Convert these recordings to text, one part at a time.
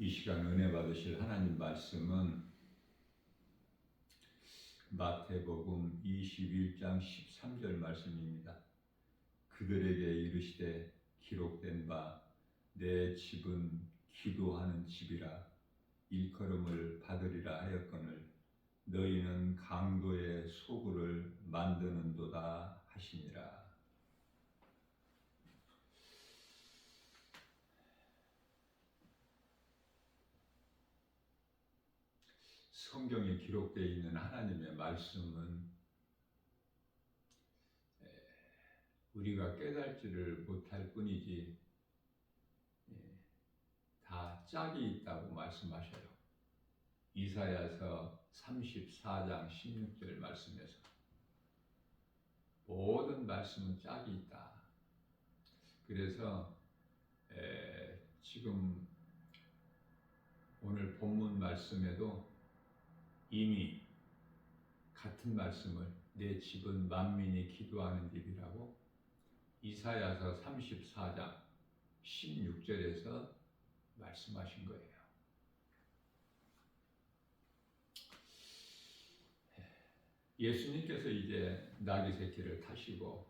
이 시간 은혜 받으실 하나님 말씀은 마태복음 21장 13절 말씀입니다. 그들에게 이르시되 기록된 바 내 집은 기도하는 집이라 일컬음을 받으리라 하였거늘 너희는 강도의 소굴을 만드는도다 하시니라. 성경에 기록되어 있는 하나님의 말씀은 우리가 깨달지를 못할 뿐이지 다 짝이 있다고 말씀하셔요. 이사야서 34장 16절 말씀에서 모든 말씀은 짝이 있다. 그래서 지금 오늘 본문 말씀에도 이미 같은 말씀을 내 집은 만민이 기도하는 집이라고 이사야서 34장 16절에서 말씀하신 거예요. 예수님께서 이제 나귀 새끼를 타시고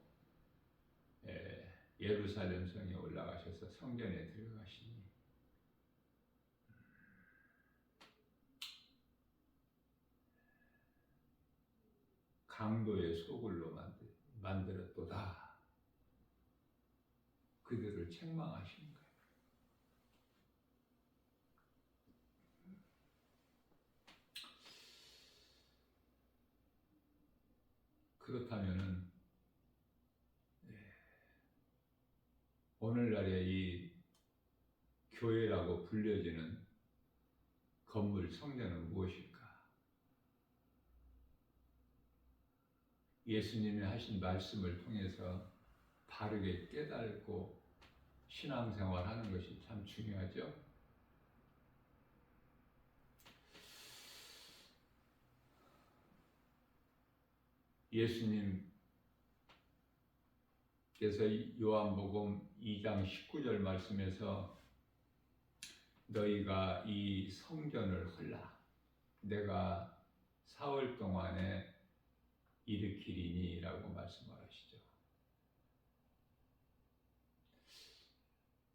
예루살렘 성에 올라가셔서 성전에 들어가시니 강도의 소굴로 만들었도다. 그들을 책망하시는 거예요. 그렇다면은 오늘날의 이 교회라고 불려지는 건물 성전은 무엇일까? 예수님이 하신 말씀을 통해서 바르게 깨달고 신앙생활하는 것이 참 중요하죠. 예수님께서 요한복음 2장 19절 말씀에서 너희가 이 성전을 헐라 내가 사흘 동안에 일으키리니 라고 말씀을 하시죠.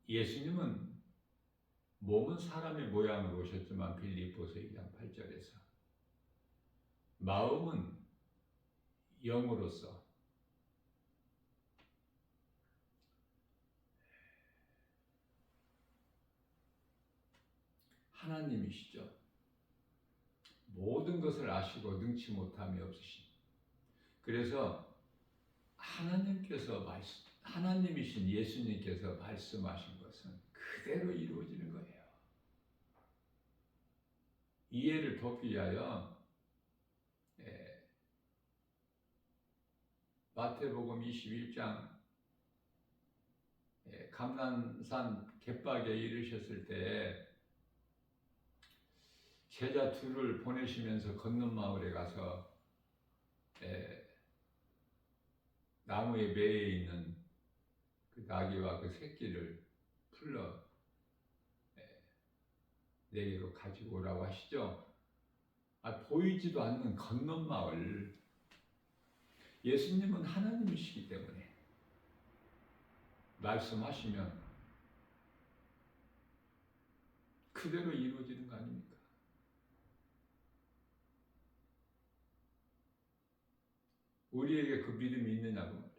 예수님은 몸은 사람의 모양으로 오셨지만 빌립보서 2장 8절에서 마음은 영으로서 하나님이시죠. 모든 것을 아시고 능치 못함이 없으신. 그래서 하나님이신 예수님께서 말씀하신 것은 그대로 이루어지는 거예요. 이해를 돕기 위하여 마태복음 21장 감난산 갯박에 이르셨을 때 제자 둘을 보내시면서 건넌 마을에 가서 나무에 매여 있는 그 나귀와 그 새끼를 풀러 내게로 가지고 오라고 하시죠. 보이지도 않는 건넌 마을. 예수님은 하나님이시기 때문에 말씀하시면 그대로 이루어지는 거 아닙니까? 우리에게 그 믿음이 있느냐고 말해요.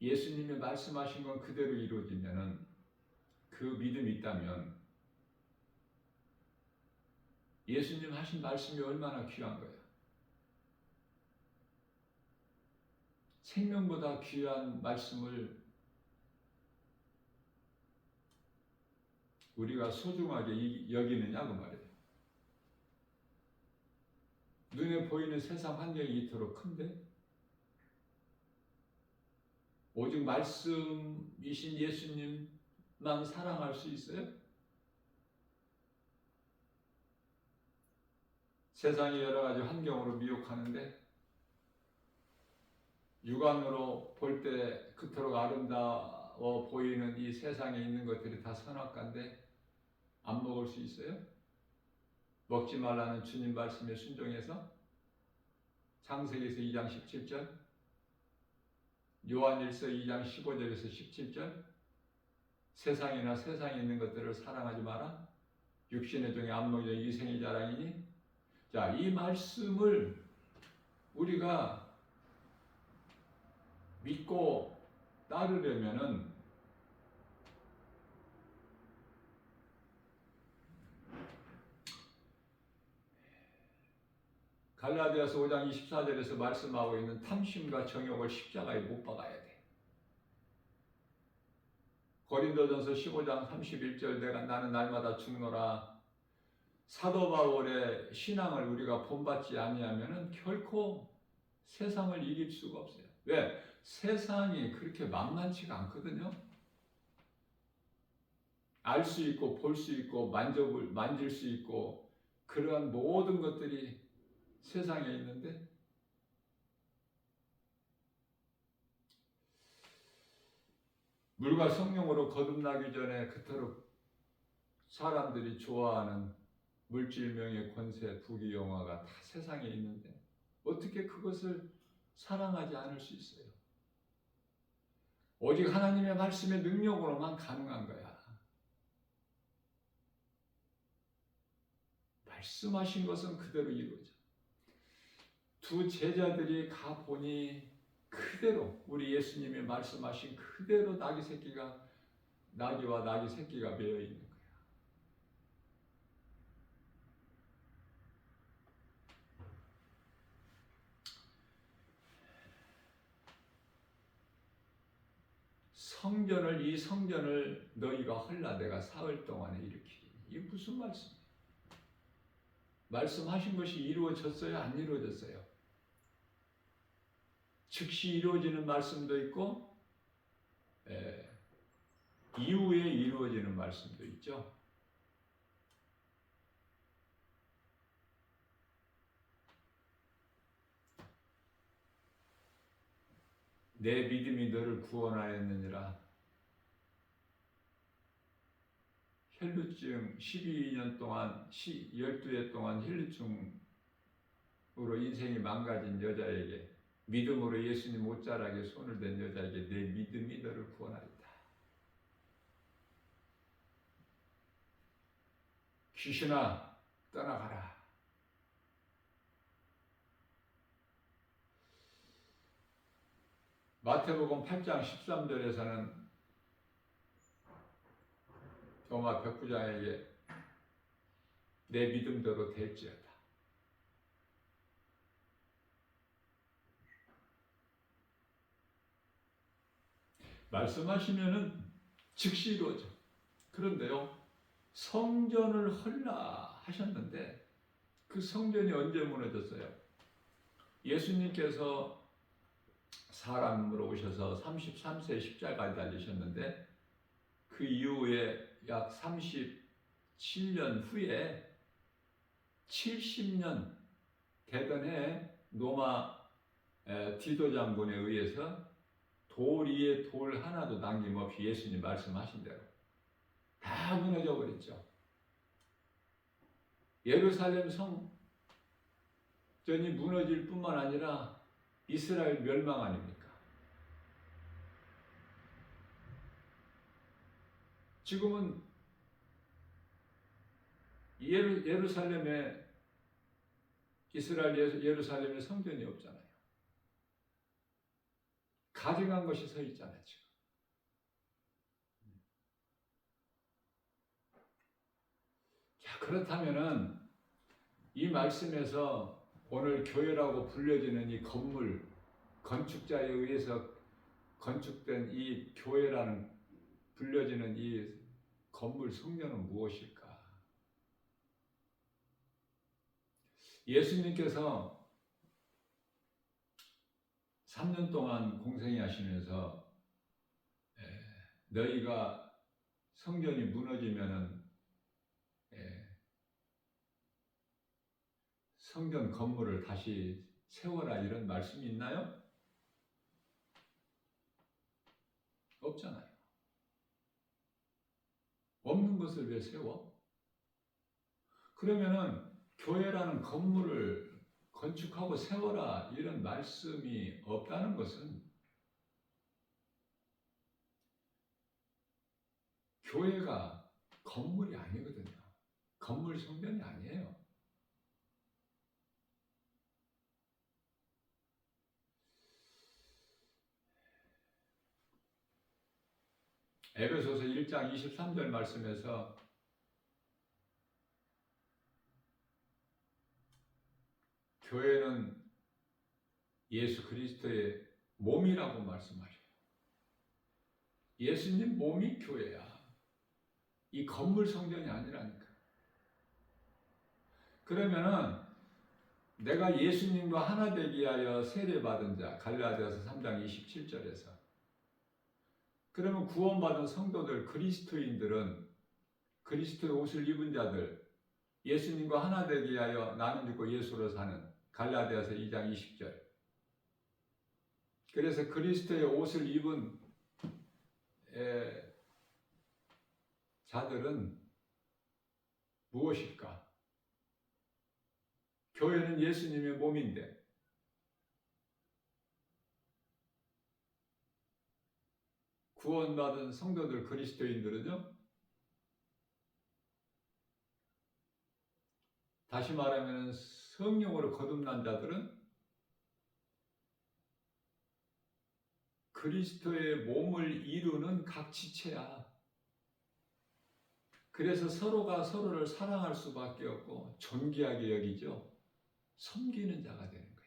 예수님이 말씀하신 건 그대로 이루어지면은 그 믿음이 있다면 예수님 하신 말씀이 얼마나 귀한 거야. 생명보다 귀한 말씀을 우리가 소중하게 여기느냐고 말이에요. 눈에 보이는 세상 환경이 이토록 큰데 오직 말씀이신 예수님만 사랑할 수 있어요? 세상이 여러 가지 환경으로 미혹하는데 육안으로 볼 때 그토록 아름다워 보이는 이 세상에 있는 것들이 다 선악과인데 안 먹을 수 있어요? 먹지 말라는 주님 말씀에 순종해서 창세기에서 2장 17절, 요한일서 2장 15절에서 17절, 세상이나 세상에 있는 것들을 사랑하지 마라. 육신의 종이 안목의 이생의 자랑이니. 자, 이 말씀을 우리가 믿고 따르려면은 갈라디아서 5장 24절에서 말씀하고 있는 탐심과 정욕을 십자가에 못 박아야 돼. 고린도전서 15장 31절 나는 날마다 죽노라. 사도 바울의 신앙을 우리가 본받지 아니하면은 결코 세상을 이길 수가 없어요. 왜? 세상이 그렇게 만만치가 않거든요. 알 수 있고 볼 수 있고 만질 수 있고 그러한 모든 것들이 세상에 있는데 물과 성령으로 거듭나기 전에 그토록 사람들이 좋아하는 물질명예 권세 부귀영화가 다 세상에 있는데 어떻게 그것을 사랑하지 않을 수 있어요? 오직 하나님의 말씀의 능력으로만 가능한 거야. 말씀하신 것은 그대로 이루어져. 두 제자들이 가보니 그대로 우리 예수님이 말씀하신 그대로 나귀와 나귀 새끼가 매여 있는 거야. 이 성전을 너희가 헐라 내가 사흘 동안에 일으키리. 이게 무슨 말씀이에요? 말씀하신 것이 이루어졌어요? 안 이루어졌어요? 즉시 이루어지는 말씀도 있고 이후에 이루어지는 말씀도 있죠. 내 믿음이 너를 구원하였느니라. 혈루증 12년 동안 12해 동안 혈루증으로 인생이 망가진 여자에게 믿음으로 예수님 옷자락에 손을 댄 여자에게 내 믿음이 너를 구원하였다. 귀신아 떠나가라. 마태복음 8장 13절에서는 도마 백부장에게 내 믿음대로 될지어다. 말씀하시면은 즉시 이루어져. 그런데요, 성전을 헐라 하셨는데 그 성전이 언제 무너졌어요? 예수님께서 사람으로 오셔서 33세 십자가에 달리셨는데 그 이후에 약 37년 후에 70년 되던 해에 로마 디도 장군에 의해서 돌 위에 돌 하나도 남김없이 예수님 말씀하신 대로 다 무너져 버렸죠. 예루살렘 성전이 무너질 뿐만 아니라 이스라엘 멸망 아닙니까? 지금은 예루살렘에 이스라엘 예루살렘에 성전이 없잖아요. 가증한 것이 서 있잖아요, 지금. 자, 그렇다면은 이 말씀에서 오늘 교회라고 불려지는 이 건물, 건축자에 의해서 건축된 이 교회라는 불려지는 이 건물 성전은 무엇일까? 예수님께서 3년 동안 공생애 하시면서 너희가 성전이 무너지면은 성전 건물을 다시 세워라 이런 말씀이 있나요? 없잖아요. 없는 것을 왜 세워? 그러면은 교회라는 건물을 건축하고 세워라 이런 말씀이 없다는 것은 교회가 건물이 아니거든요. 건물 성전이 아니에요. 에베소서 1장 23절 말씀에서 교회는 예수 그리스도의 몸이라고 말씀하셔요. 예수님 몸이 교회야. 이 건물 성전이 아니라니까. 그러면은 내가 예수님과 하나 되기 위하여 세례받은 자, 갈라디아서 3장 27절에서 그러면 구원받은 성도들, 그리스도인들은 그리스도의 옷을 입은 자들, 예수님과 하나 되기 위하여 나는 죽고 예수로 사는 갈라디아서 2장 20절. 그래서 그리스도의 옷을 입은 자들은 무엇일까? 교회는 예수님의 몸인데 구원받은 성도들 그리스도인들은요, 다시 말하면 성령으로 거듭난 자들은 그리스도의 몸을 이루는 각 지체야. 그래서 서로가 서로를 사랑할 수밖에 없고 존귀하게 여기죠. 섬기는 자가 되는 거야.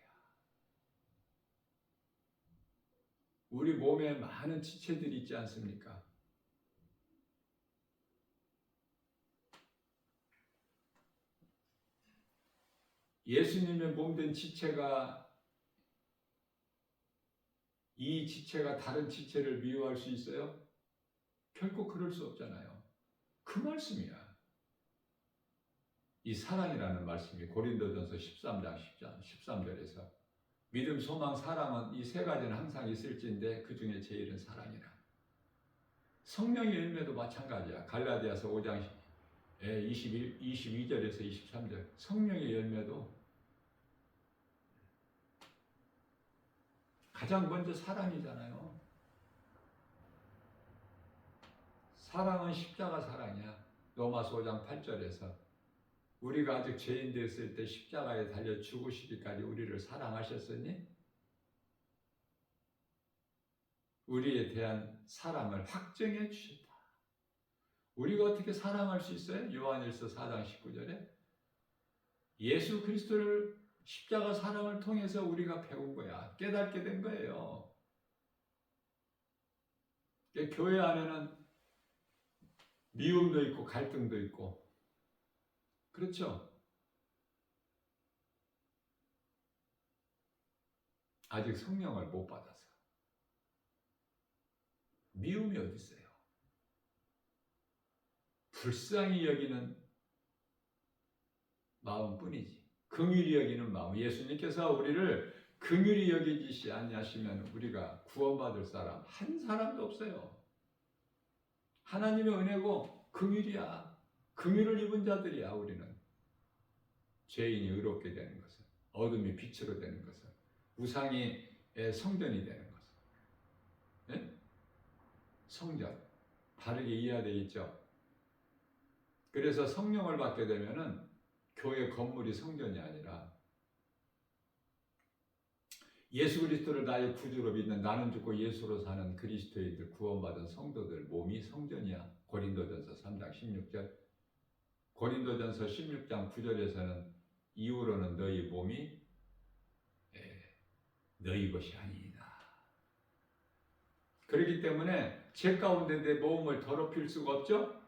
우리 몸에 많은 지체들이 있지 않습니까? 예수님의 몸된 지체가 이 지체가 다른 지체를 미워할 수 있어요? 결코 그럴 수 없잖아요. 그 말씀이야. 이 사랑이라는 말씀이 고린도전서 13장 13절에서 믿음, 소망, 사랑은 이 세 가지는 항상 있을진데 그 중에 제일은 사랑이라. 성령의 열매도 마찬가지야. 갈라디아서 5장 22절에서 23절 성령의 열매도 가장 먼저 사랑이잖아요. 사랑은 십자가 사랑이야. 로마서 5장 8절에서 우리가 아직 죄인 됐을 때 십자가에 달려 죽으시기까지 우리를 사랑하셨으니 우리에 대한 사랑을 확정해 주셨다. 우리가 어떻게 사랑할 수 있어요? 요한일서 4장 19절에 예수 그리스도를 십자가 사랑을 통해서 우리가 배운 거야. 깨닫게 된 거예요. 교회 안에는 미움도 있고 갈등도 있고 그렇죠? 아직 성령을 못 받아서 미움이 어디 있어요? 불쌍히 여기는 마음뿐이지. 긍휼히 여기는 마음. 예수님께서 우리를 긍휼히 여기지 아니하시면 우리가 구원받을 사람 한 사람도 없어요. 하나님의 은혜고 긍휼이야. 긍휼을 입은 자들이야. 우리는 죄인이 의롭게 되는 것은, 어둠이 빛으로 되는 것은, 우상이 성전이 되는 것은, 네? 성전 다르게 이해되겠죠. 그래서 성령을 받게 되면은 교회 건물이 성전이 아니라 예수 그리스도를 나의 구주로 믿는 나는 죽고 예수로 사는 그리스도인들 구원받은 성도들 몸이 성전이야. 고린도전서 3장 16절 고린도전서 16장 9절에서는 이후로는 너희 몸이 너희 것이 아니이다. 그렇기 때문에 죄 가운데 내 몸을 더럽힐 수가 없죠.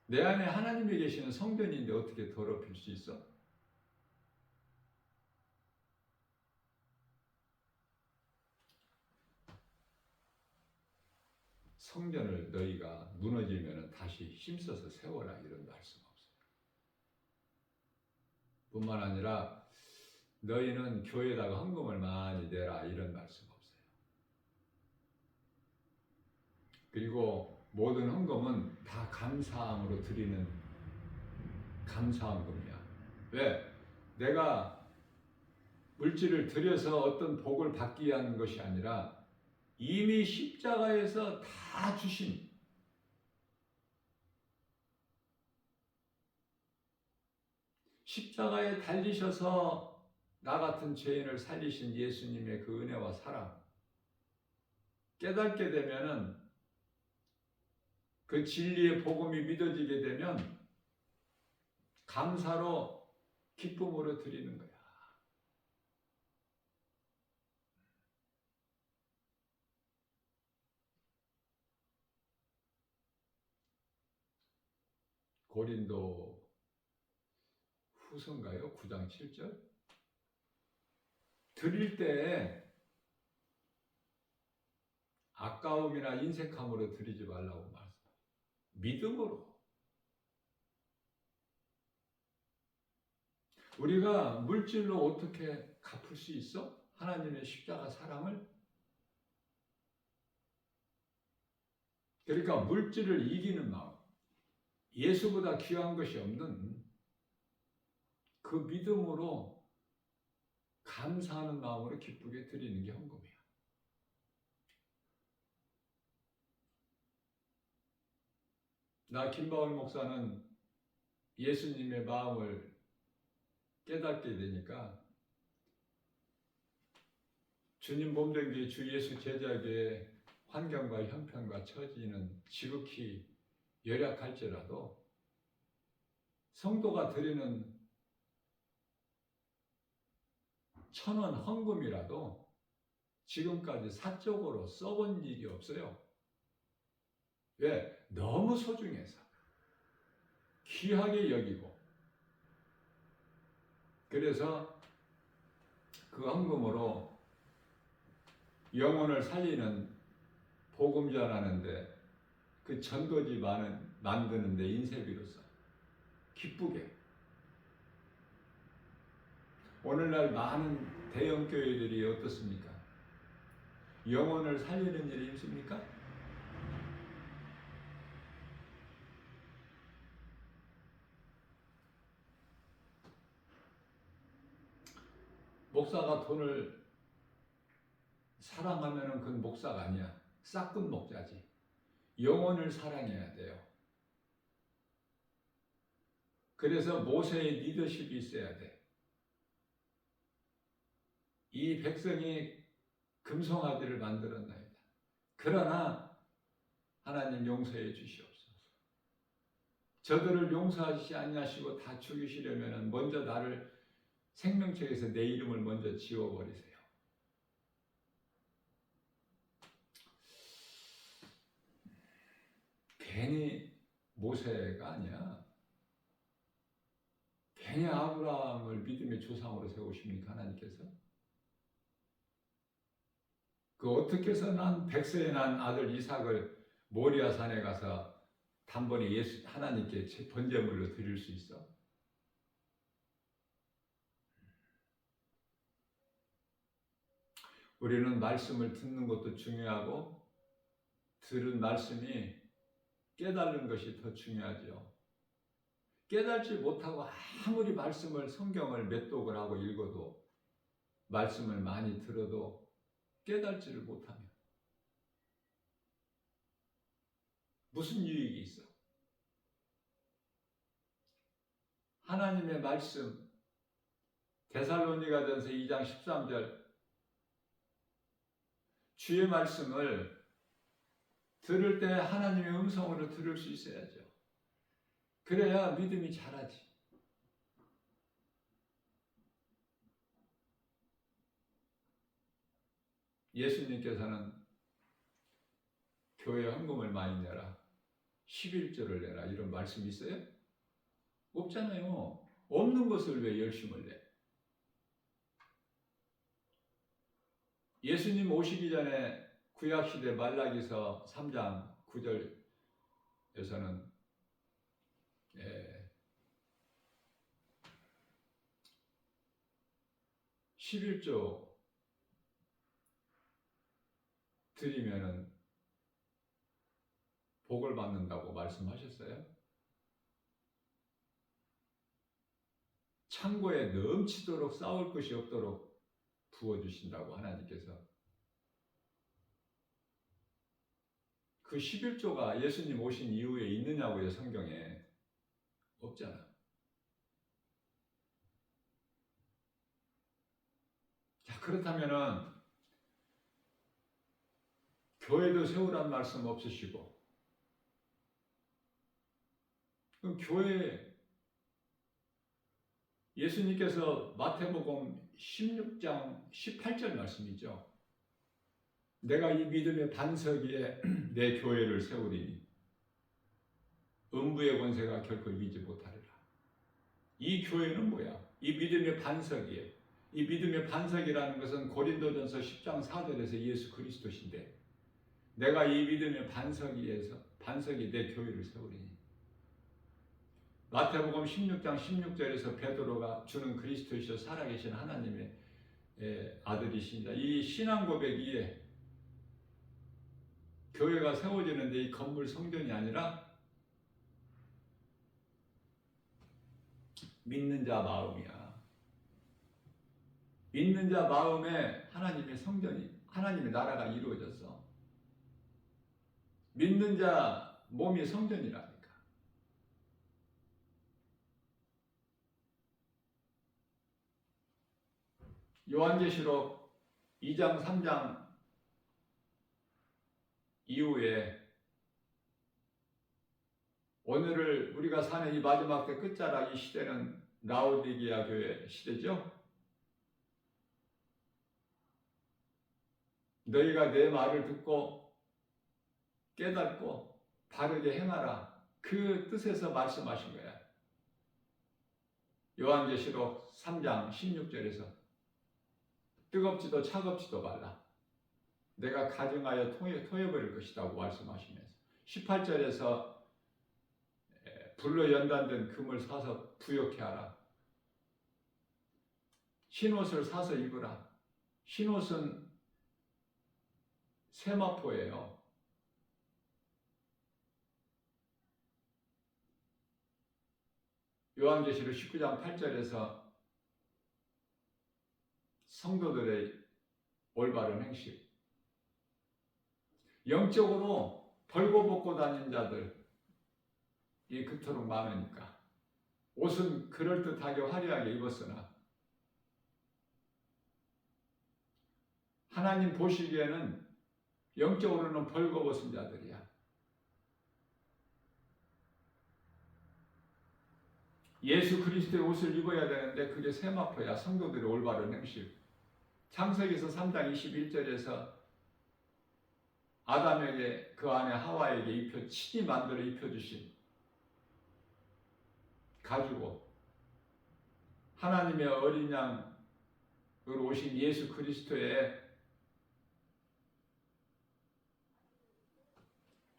내 안에 하나님이 계시는 성전인데 어떻게 더럽힐 수 있어? 성전을 너희가 무너지면 다시 힘써서 세워라 이런 말씀 없어요. 뿐만 아니라 너희는 교회에다가 헌금을 많이 내라 이런 말씀 없어요. 그리고 모든 헌금은 다 감사함으로 드리는 감사헌금이야. 왜? 내가 물질을 들여서 어떤 복을 받기 위한 것이 아니라 이미 십자가에서 다 주신, 십자가에 달리셔서 나 같은 죄인을 살리신 예수님의 그 은혜와 사랑 깨닫게 되면은, 그 진리의 복음이 믿어지게 되면 감사로 기쁨으로 드리는 거야. 고린도 후서인가요? 9장 7절? 드릴 때 아까움이나 인색함으로 드리지 말라고 말씀합니다. 믿음으로. 우리가 물질로 어떻게 갚을 수 있어? 하나님의 십자가 사랑을? 그러니까 물질을 이기는 마음, 예수보다 귀한 것이 없는 그 믿음으로 감사하는 마음으로 기쁘게 드리는 게 헌금이야. 나 김바울 목사는 예수님의 마음을 깨닫게 되니까 주님 몸된 게 주 예수 제자에게 환경과 형편과 처지는 지극히 열악할지라도 성도가 드리는 1,000원 헌금이라도 지금까지 사적으로 써본 일이 없어요. 왜? 너무 소중해서 귀하게 여기고, 그래서 그 헌금으로 영혼을 살리는 복음 전하는데, 그 전도지 만드는데 인쇄비로서 기쁘게. 오늘날 많은 대형 교회들이 어떻습니까? 영혼을 살리는 일이 있습니까? 목사가 돈을 사랑하면은 그건 목사가 아니야. 싹근 목자지. 영혼을 사랑해야 돼요. 그래서 모세의 리더십이 있어야 돼. 이 백성이 금송아지를 만들었나이다. 그러나 하나님 용서해 주시옵소서. 저들을 용서하시지 아니하시고 다 죽이시려면 먼저 나를 생명책에서 내 이름을 먼저 지워버리세요. 괜히 모세가 아니야. 괜히 아브라함을 믿음의 조상으로 세우십니까, 하나님께서? 그 어떻게 해서 난 백세에 난 아들 이삭을 모리아 산에 가서 단번에 하나님께 번제물로 드릴 수 있어? 우리는 말씀을 듣는 것도 중요하고 들은 말씀이 깨달는 것이 더 중요하죠. 깨달지 못하고 아무리 말씀을, 성경을 몇 독을 하고 읽어도, 말씀을 많이 들어도 깨달지를 못하면 무슨 유익이 있어? 하나님의 말씀, 데살로니가전서 2장 13절, 주의 말씀을 들을 때 하나님의 음성으로 들을 수 있어야죠. 그래야 믿음이 자라지. 예수님께서는 교회 헌금을 많이 내라, 11조를 내라, 이런 말씀이 있어요? 없잖아요. 없는 것을 왜 열심을 내? 예수님 오시기 전에 구약시대 말라기서 3장 9절에서는 11조 드리면은 복을 받는다고 말씀하셨어요. 창고에 넘치도록 쌓을 것이 없도록 부어주신다고 하나님께서. 그 11조가 예수님 오신 이후에 있느냐고요, 성경에. 없잖아. 자, 그렇다면은 교회도 세우란 말씀 없으시고, 그럼 교회, 예수님께서 마태복음 16장 18절 말씀이죠. 내가 이 믿음의 반석 위에 내 교회를 세우리니 음부의 권세가 결코 이기지 못하리라. 이 교회는 뭐야? 이 믿음의 반석 위에. 이 믿음의 반석이라는 것은 고린도전서 10장 4절에서 예수 그리스도신데, 내가 이 믿음의 반석 위에서 반석이 내 교회를 세우리니. 마태복음 16장 16절에서 베드로가 주는 그리스도이시여 살아계신 하나님의 아들이십니다. 이 신앙 고백 위에 교회가 세워지는데 이 건물 성전이 아니라 믿는 자 마음이야. 믿는 자 마음에 하나님의 성전이, 하나님의 나라가 이루어졌어. 믿는 자 몸이 성전이라니까. 요한계시록 2장 3장 이후에 오늘을 우리가 사는 이 마지막 때 끝자락 이 시대는 라오디게아 교회 시대죠. 너희가 내 말을 듣고 깨닫고 바르게 행하라. 그 뜻에서 말씀하신 거야. 요한계시록 3장 16절에서 뜨겁지도 차갑지도 말라. 내가 가증하여 토해버릴 것이라고 말씀하시면서 18절에서 불로 연단된 금을 사서 부욕해 하라. 흰옷을 사서 입으라. 흰옷은 세마포예요. 요한계시록 19장 8절에서 성도들의 올바른 행실. 영적으로 벌거벗고 다니는 자들이 그토록 많으니까 옷은 그럴듯하게 화려하게 입었으나 하나님 보시기에는 영적으로는 벌거벗은 자들이야. 예수 그리스도의 옷을 입어야 되는데 그게 세마포야. 성도들의 올바른 행실. 창세기서 3장 21절에서 아담에게 그 안에 하와에게 친히 만들어 입혀주신 가지고 하나님의 어린 양으로 오신 예수 그리스도의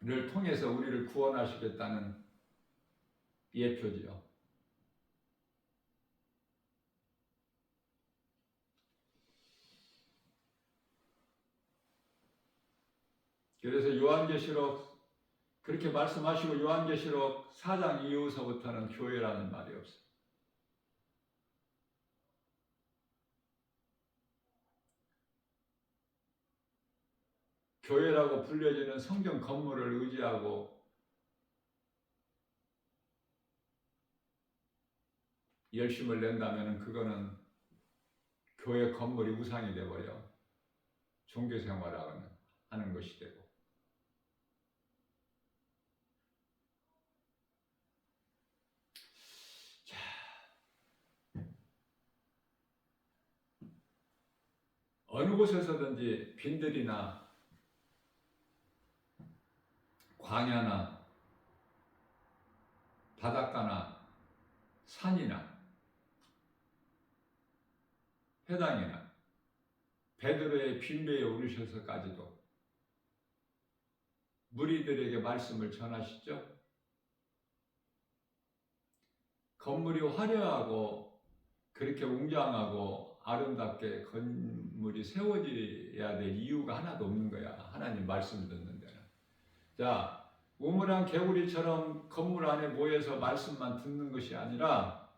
를 통해서 우리를 구원하시겠다는 예표지요. 그래서 요한계시록 그렇게 말씀하시고 요한계시록 4장 이후서부터는 교회라는 말이 없어요. 교회라고 불려지는 성전 건물을 의지하고 열심을 낸다면 그거는 교회 건물이 우상이 되어버려. 종교생활을 하는 것이 되고. 자, 어느 곳에서든지 빈들이나 광야나 바닷가나 산이나 회당이나 베드로의 빈배에 오르셔서까지도 무리들에게 말씀을 전하시죠. 건물이 화려하고 그렇게 웅장하고 아름답게 건물이 세워져야 될 이유가 하나도 없는 거야. 하나님 말씀 듣는 데는. 자, 우물한 개구리처럼 건물 안에 모여서 말씀만 듣는 것이 아니라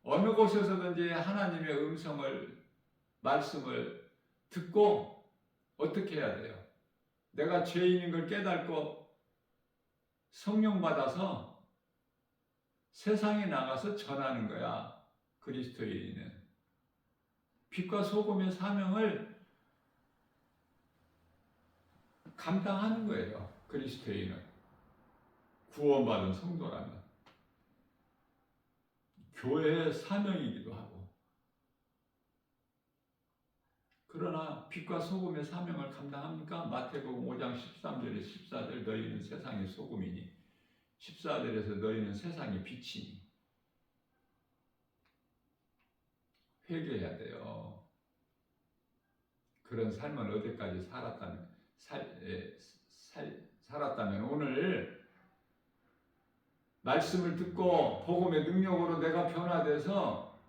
어느 곳에서든지 하나님의 음성을, 말씀을 듣고 어떻게 해야 돼요? 내가 죄인인 걸 깨닫고 성령 받아서 세상에 나가서 전하는 거야. 그리스도인은 빛과 소금의 사명을 감당하는 거예요. 그리스도인은 구원받은 성도라면 교회의 사명이기도 하고. 그러나 빛과 소금의 사명을 감당합니까? 마태복음 5장 13절에 14절 너희는 세상의 소금이니 14절에서 너희는 세상의 빛이니. 회개해야 돼요. 그런 삶을 어디까지 살았다면 오늘 말씀을 듣고 복음의 능력으로 내가 변화돼서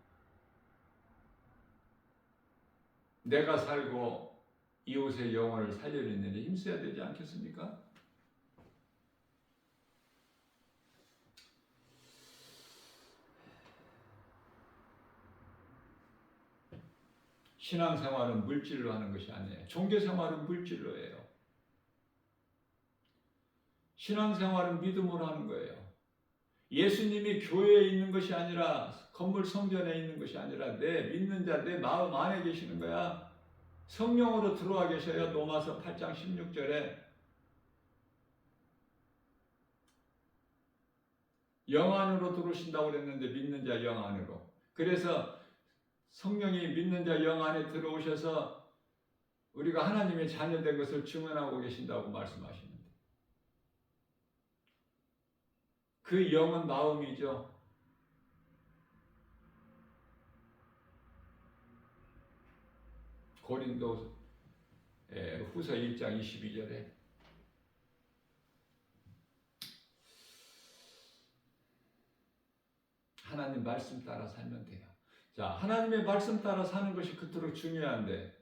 내가 살고 이웃의 영혼을 살려내는 데 힘써야 되지 않겠습니까? 신앙생활은 물질로 하는 것이 아니에요. 종교생활은 물질로 해요. 신앙생활은 믿음으로 하는 거예요. 예수님이 교회에 있는 것이 아니라 건물 성전에 있는 것이 아니라 내 믿는 자, 내 마음 안에 계시는 거야. 성령으로 들어와 계셔요. 로마서 8장 16절에 영 안으로 들어오신다고 그랬는데 믿는 자 영 안으로. 그래서 성령이 믿는 자 영 안에 들어오셔서 우리가 하나님의 자녀된 것을 증언하고 계신다고 말씀하시는데 그 영은 마음이죠. 고린도 후서 1장 22절에 하나님 말씀 따라 살면 돼요. 자, 하나님의 말씀 따라 사는 것이 그토록 중요한데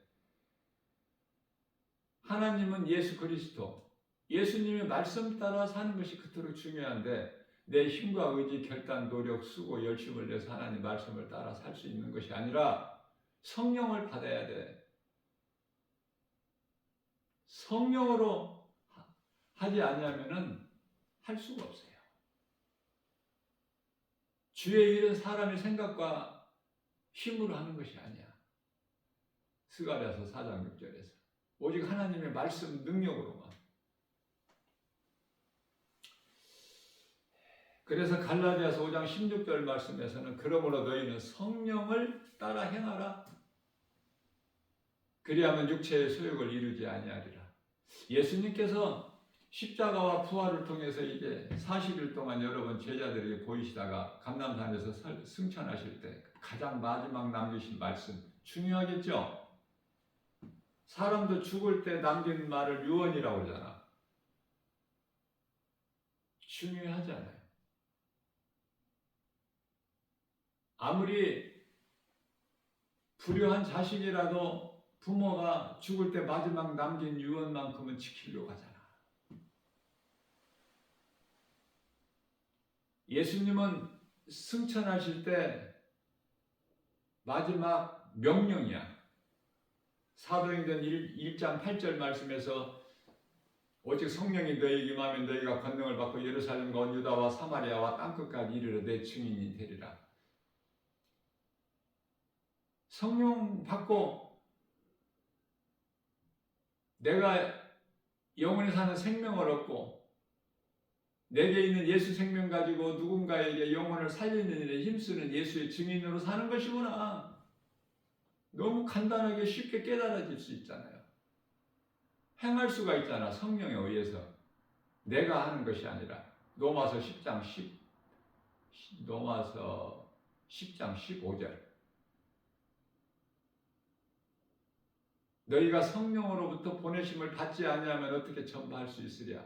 하나님은 예수 그리스도, 예수님의 말씀 따라 사는 것이 그토록 중요한데 내 힘과 의지, 결단, 노력, 수고, 열심을 내서 하나님 말씀을 따라 살 수 있는 것이 아니라 성령을 받아야 돼. 성령으로 하지 않으면은 할 수가 없어요. 주의 일은 사람의 생각과 힘으로 하는 것이 아니야. 스가랴서 4장 6절에서 오직 하나님의 말씀 능력으로만. 그래서 갈라디아서 5장 16절 말씀에서는 그러므로 너희는 성령을 따라 행하라. 그리하면 육체의 소욕을 이루지 아니하리라. 예수님께서 십자가와 부활을 통해서 이제 40일 동안 여러분 제자들에게 보이시다가 감람산에서 승천하실 때 가장 마지막 남기신 말씀 중요하겠죠? 사람도 죽을 때 남긴 말을 유언이라고 그러잖아. 중요하잖아요. 아무리 불효한 자식이라도 부모가 죽을 때 마지막 남긴 유언만큼은 지키려고 하잖아. 예수님은 승천하실 때 마지막 명령이야. 사도행전 1장 8절 말씀에서 오직 성령이 너희에게 임하면 너희가 권능을 받고 예루살렘과 온 유다와 사마리아와 땅끝까지 이르러 내 증인이 되리라. 성령 받고 내가 영원히 사는 생명을 얻고 내게 있는 예수 생명 가지고 누군가에게 영혼을 살리는 일에 힘쓰는 예수의 증인으로 사는 것이구나. 너무 간단하게 쉽게 깨달아질 수 있잖아요. 행할 수가 있잖아. 성령에 의해서. 내가 하는 것이 아니라. 로마서 10장 15절. 너희가 성령으로부터 보내심을 받지 아니하면 어떻게 전파할 수 있으랴.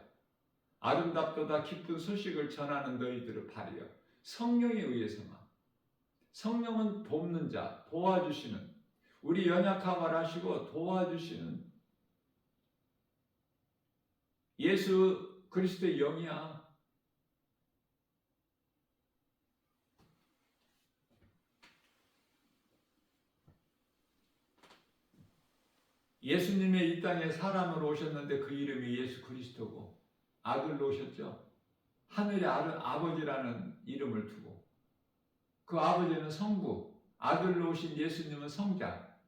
아름답도다 기쁜 소식을 전하는 너희들을 바리여. 성령에 의해서만. 성령은 돕는 자, 도와주시는, 우리 연약함을 아시고 도와주시는, 예수 그리스도의 영이야. 예수님의 이 땅에 사람으로 오셨는데 그 이름이 예수 그리스도고 아들로 오셨죠. 하늘의 아버지라는 이름을 두고 그 아버지는 성부, 아들로 오신 예수님은 성자.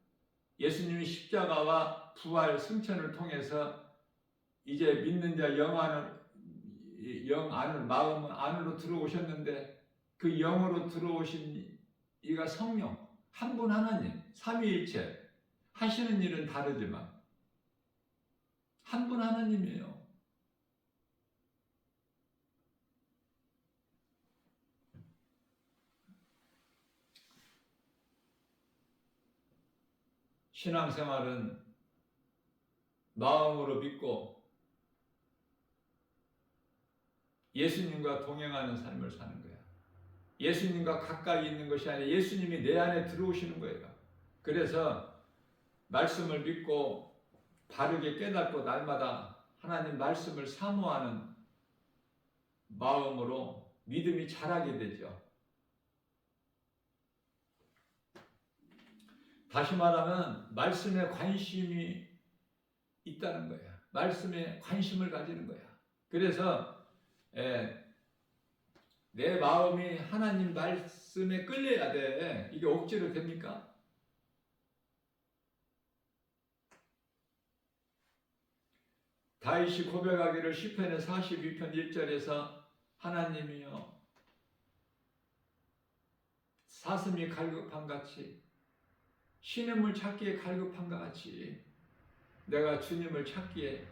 예수님이 십자가와 부활 승천을 통해서 이제 믿는 자 영 안을 마음 안으로 들어오셨는데 그 영으로 들어오신 이가 성령, 한 분 하나님, 삼위일체 하시는 일은 다르지만 한 분 하나님이에요. 신앙생활은 마음으로 믿고 예수님과 동행하는 삶을 사는 거야. 예수님과 가까이 있는 것이 아니라 예수님이 내 안에 들어오시는 거예요. 그래서 말씀을 믿고 바르게 깨닫고 날마다 하나님 말씀을 사모하는 마음으로 믿음이 자라게 되죠. 다시 말하면 말씀에 관심이 있다는 거야. 말씀에 관심을 가지는 거야. 그래서 내 마음이 하나님 말씀에 끌려야 돼. 이게 억지로 됩니까? 다윗이 고백하기를 시편의 42편 1절에서 하나님이여 사슴이 갈급한 같이 시냇물 찾기에 갈급한 것 같이 내가 주님을 찾기에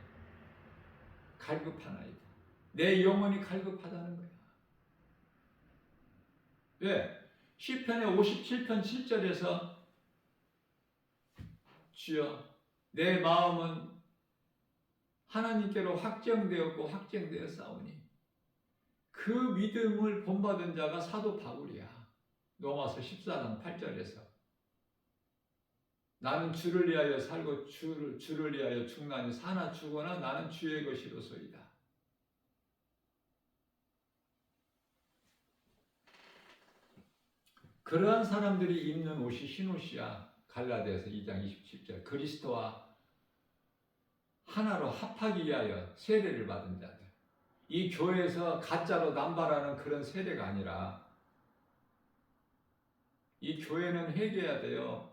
갈급하나이다. 내 영혼이 갈급하다는 거야. 왜? 시편의 57편 7절에서 주여 내 마음은 하나님께로 확정되었고 확정되었사오니 그 믿음을 본받은 자가 사도 바울이야. 로마서 14장 8절에서 나는 주를 위하여 살고 주를 위하여 죽나니 사나 죽거나 나는 주의 것이로소이다. 그러한 사람들이 입는 옷이 흰옷이야. 갈라디아서 2장 27절 그리스도와 하나로 합하기 위하여 세례를 받은 자들. 이 교회에서 가짜로 남발하는 그런 세례가 아니라 이 교회는 회개해야 돼요.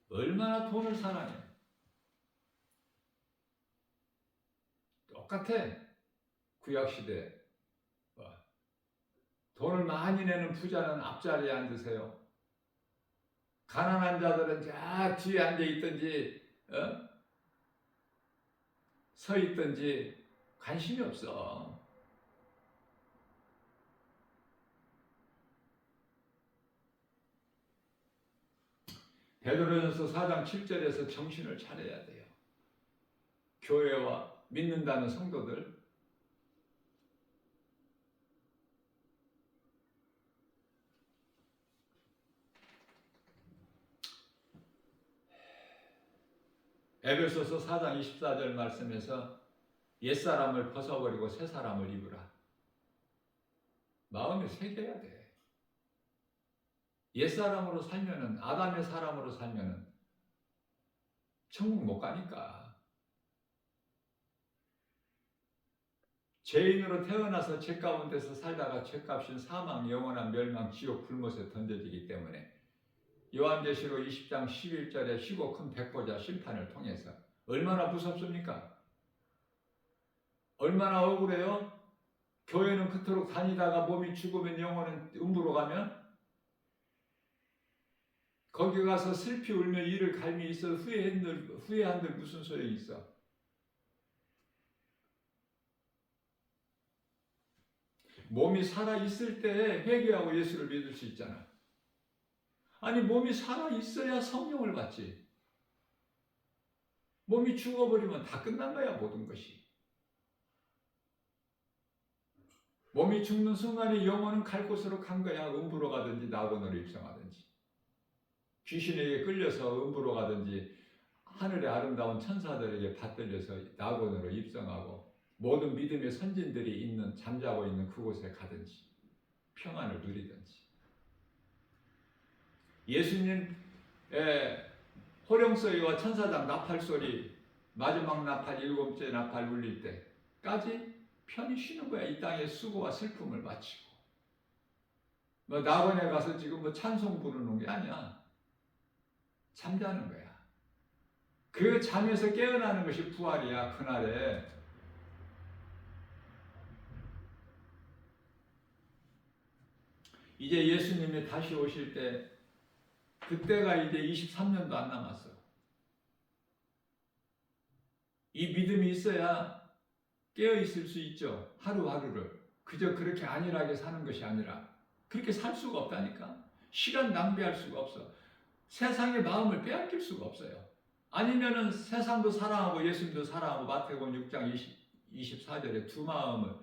얼마나 돈을 사랑해. 똑같아. 구약시대. 돈을 많이 내는 부자는 앞자리에 앉으세요. 가난한 자들은 저 뒤에 앉아 있든지 서 있든지 관심이 없어. 베드로전서 4장 7절에서 정신을 차려야 돼요. 교회와 믿는다는 성도들 에베소서 4장 24절 말씀에서 옛사람을 벗어버리고 새사람을 입으라. 마음에 새겨야 돼. 옛사람으로 살면은 아담의 사람으로 살면은 천국 못 가니까. 죄인으로 태어나서 죄 가운데서 살다가 죄값인 사망, 영원한 멸망, 지옥, 불못에 던져지기 때문에 요한계시록 20장 11절에 희고 큰 백보자 심판을 통해서 얼마나 무섭습니까? 얼마나 억울해요? 교회는 그토록 다니다가 몸이 죽으면 영혼은 음부로 가면 거기 가서 슬피 울며 이를 갈미 있어 후회한들 무슨 소용이 있어? 몸이 살아있을 때 회개하고 예수를 믿을 수 있잖아. 아니 몸이 살아있어야 성령을 받지. 몸이 죽어버리면 다 끝난 거야 모든 것이. 몸이 죽는 순간에 영혼은 갈 곳으로 간 거야. 음부로 가든지 낙원으로 입성하든지. 귀신에게 끌려서 음부로 가든지 하늘의 아름다운 천사들에게 받들려서 낙원으로 입성하고 모든 믿음의 선진들이 있는 잠자고 있는 그곳에 가든지 평안을 누리든지 예수님의 호령소리와 천사장 나팔소리 마지막 나팔 7째 나팔 울릴 때까지 편히 쉬는 거야. 이 땅의 수고와 슬픔을 마치고 뭐 낙원에 가서 지금 뭐 찬송 부르는 게 아니야. 잠자는 거야. 그 잠에서 깨어나는 것이 부활이야. 그날에 이제 예수님이 다시 오실 때 그때가 이제 23년도 안 남았어. 이 믿음이 있어야 깨어 있을 수 있죠. 하루하루를 그저 그렇게 안일하게 사는 것이 아니라 그렇게 살 수가 없다니까. 시간 낭비할 수가 없어. 세상의 마음을 빼앗길 수가 없어요. 아니면은 세상도 사랑하고 예수님도 사랑하고 마태복음 6장 24절에 두 마음을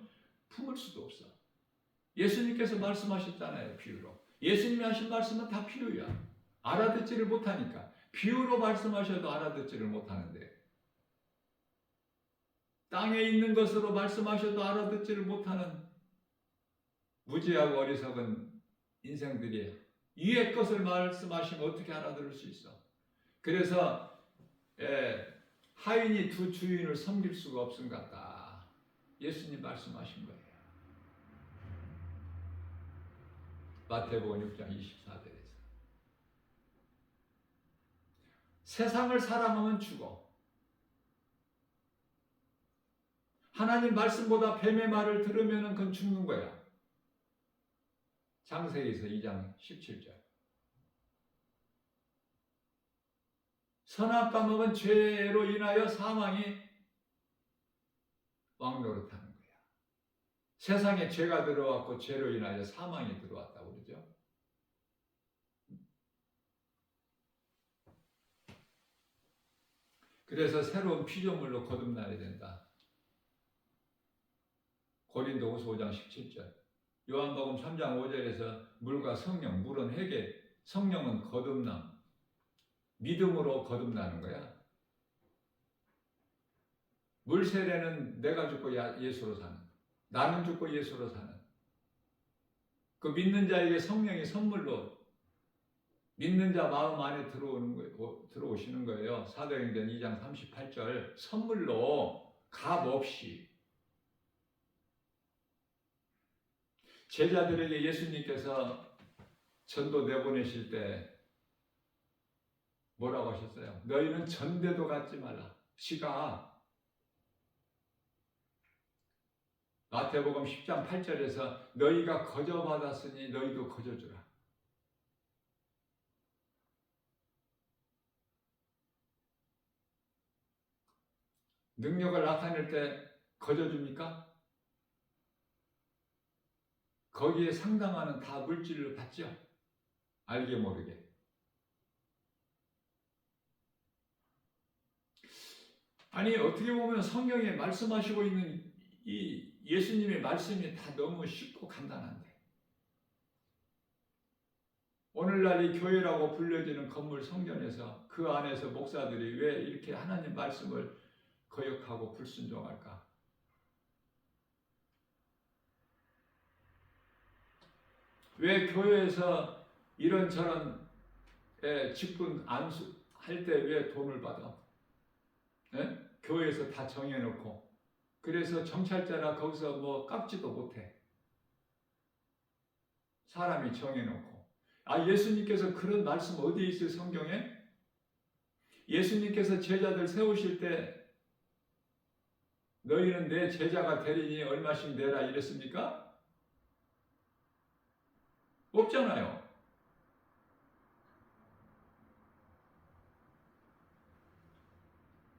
품을 수도 없어. 예수님께서 말씀하셨잖아요. 비유로. 예수님이 하신 말씀은 다 비유야. 알아듣지를 못하니까. 비유로 말씀하셔도 알아듣지를 못하는데 땅에 있는 것으로 말씀하셔도 알아듣지를 못하는 무지하고 어리석은 인생들이 위의 것을 말씀하시면 어떻게 알아들을 수 있어? 그래서 하인이 두 주인을 섬길 수가 없음 같다. 예수님 말씀하신 거예요. 마태복음 6장 24절에서 세상을 사랑하면 죽어. 하나님 말씀보다 뱀의 말을 들으면 그건 죽는 거야. 창세기서 2장 17절. 선악과 먹은 죄로 인하여 사망이 왕노릇하는 거야. 세상에 죄가 들어왔고 죄로 인하여 사망이 들어왔다고 그러죠. 그래서 새로운 피조물로 거듭나야 된다. 고린도후서 5장 17절. 요한복음 3장 5절에서 물과 성령, 물은 회개, 성령은 거듭남, 믿음으로 거듭나는 거야. 물 세례는 내가 죽고 예수로 사는, 나는 죽고 예수로 사는. 그 믿는 자에게 성령이 선물로 믿는 자 마음 안에 들어오시는 거예요. 사도행전 2장 38절. 선물로 값 없이 제자들에게 예수님께서 전도 내보내실 때 뭐라고 하셨어요? 너희는 전대도 갖지 말라. 지가 마태복음 10장 8절에서 너희가 거저받았으니 너희도 거저주라. 능력을 나타낼 때 거저줍니까? 거기에 상당하는 다 물질로 받죠. 알게 모르게. 아니 어떻게 보면 성경에 말씀하시고 있는 이 예수님의 말씀이 다 너무 쉽고 간단한데 오늘날 이 교회라고 불려지는 건물 성전에서 그 안에서 목사들이 왜 이렇게 하나님 말씀을 거역하고 불순종할까? 왜 교회에서 이런저런 직분 안수할 때 왜 돈을 받아? 예? 교회에서 다 정해놓고 그래서 정찰자라 거기서 뭐 깎지도 못해. 사람이 정해놓고. 예수님께서 그런 말씀 어디에 있어요? 성경에? 예수님께서 제자들 세우실 때 너희는 내 제자가 되리니 얼마씩 내라 이랬습니까? 없잖아요.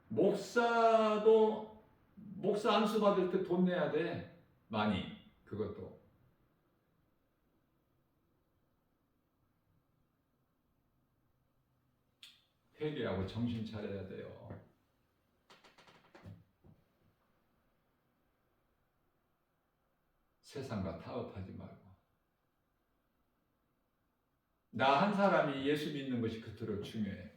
목사도 목사 안수 받을 때 돈 내야 돼. 많이. 그것도. 회개하고 정신 차려야 돼요. 세상과 타협하지 말고. 나 한 사람이 예수 믿는 것이 그토록 중요해.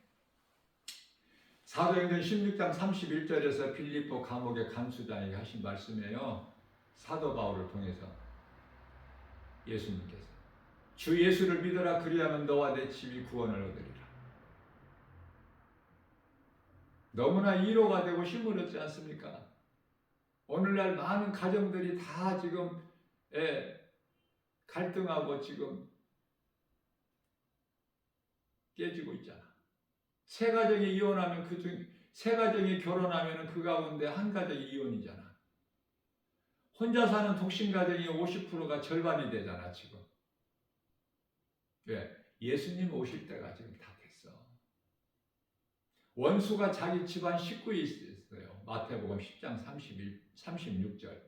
사도행전 16장 31절에서 빌립보 감옥의 간수장에게 하신 말씀이에요. 사도 바울을 통해서 예수님께서 주 예수를 믿어라, 그리하면 너와 내 집이 구원을 얻으리라. 너무나 위로가 되고 힘을 얻지 않습니까? 오늘날 많은 가정들이 다 지금 갈등하고 지금 깨지고 있잖아. 세 가정이 이혼하면 세 가정이 결혼하면 그 가운데 한 가정이 이혼이잖아. 혼자 사는 독신 가정이 50%가 절반이 되잖아 지금. 왜? 예수님 오실 때가 지금 다 됐어. 원수가 자기 집안 식구에 있어요. 마태복음 10장 36절.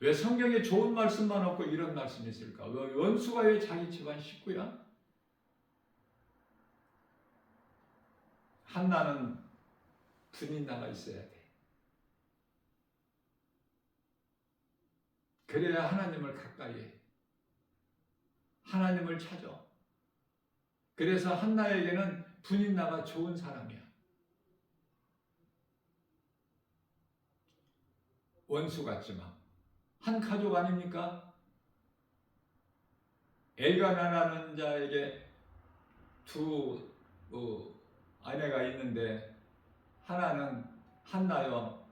왜 성경에 좋은 말씀만 없고 이런 말씀이 있을까? 원수가 왜 자기 집안 식구야? 한나는 분인나가 있어야 돼. 그래야 하나님을 가까이 해. 하나님을 찾아. 그래서 한나에게는 분인나가 좋은 사람이야. 원수 같지만 한 가족 아닙니까? 엘가나라는 자에게 두 아내가 있는데 하나는 한나요.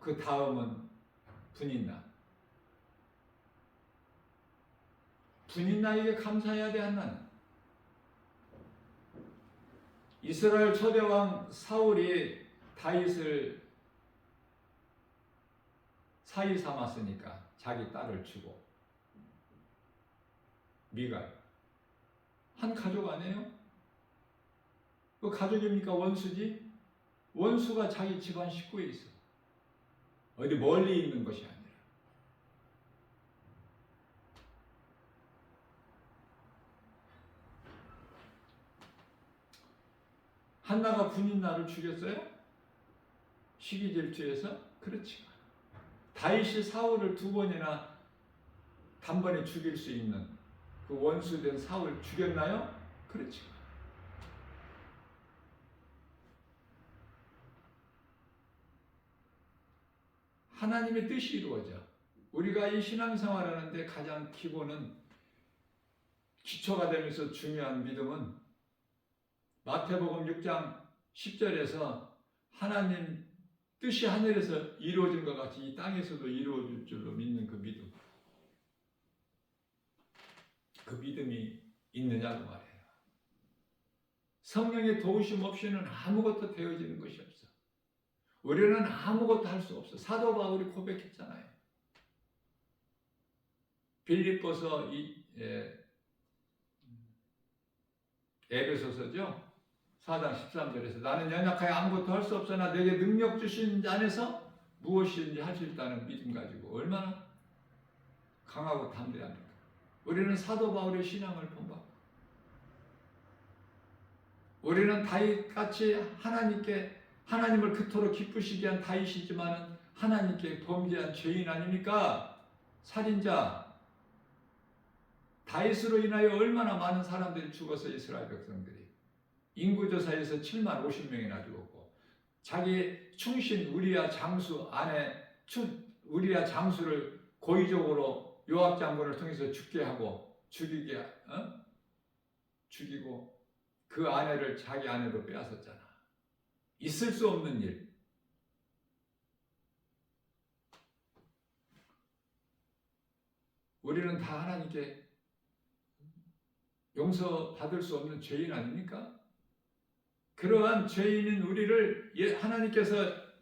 그 다음은 분인나. 분인나에게 감사해야 돼. 한나는 이스라엘 초대왕 사울이 다윗을 사위 삼았으니까 자기 딸을 주고. 미갈 한 가족 아니에요? 그 가족입니까? 원수지? 원수가 자기 집안 식구에 있어. 어디 멀리 있는 것이 아니라. 한나가 분인나를 죽였어요? 시기 질투해서? 그렇지. 다윗이 사울을 2번이나 단번에 죽일 수 있는 그 원수된 사울 죽였나요? 그렇지. 하나님의 뜻이 이루어져. 우리가 이 신앙생활하는데 가장 기본은 기초가 되면서 중요한 믿음은 마태복음 6장 10절에서 하나님 뜻이 하늘에서 이루어진 것 같이 이 땅에서도 이루어질 줄로 믿는 그 믿음. 그 믿음이 있느냐고 말해요. 성령의 도우심 없이는 아무것도 되어지는 것이 없어. 우리는 아무것도 할 수 없어. 사도 바울이 고백했잖아요. 빌립보서 에베소서죠. 4장 13절에서 나는 연약하여 아무것도 할 수 없으나 내게 능력 주신 자 안에서 무엇이든지 할 수 있다는 믿음 가지고 얼마나 강하고 담대합니까? 우리는 사도 바울의 신앙을 본받고 우리는 다윗같이 하나님을 그토록 기쁘시게 한 다윗이지만 하나님께 범죄한 죄인 아닙니까? 살인자. 다윗으로 인하여 얼마나 많은 사람들이 죽어서 이스라엘 백성들이 인구조사에서 7만 50명이나 죽었고 자기 충신 우리야 장수 아내 우리야 장수를 고의적으로 요압 장군을 통해서 죽게 하고 죽이고 그 아내를 자기 아내로 빼앗았잖아. 있을 수 없는 일. 우리는 다 하나님께 용서받을 수 없는 죄인 아닙니까? 그러한 죄인인 우리를 하나님께서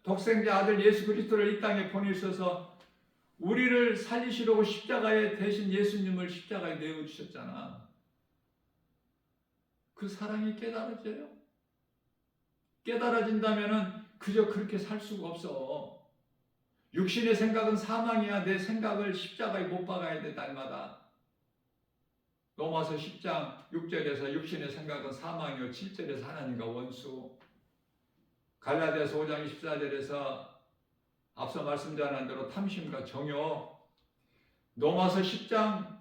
독생자 아들 예수 그리스도를 이 땅에 보내셔서 우리를 살리시려고 십자가에 대신 예수님을 십자가에 내어주셨잖아. 그 사랑이 깨달아져요? 깨달아진다면 그저 그렇게 살 수가 없어. 육신의 생각은 사망이야. 내 생각을 십자가에 못 박아야 돼. 날마다. 로마서 10장 6절에서 육신의 생각은 사망이요 7절에서 하나님과 원수. 갈라디아서 5장 24절에서 앞서 말씀드린 대로 탐심과 정욕. 로마서 10장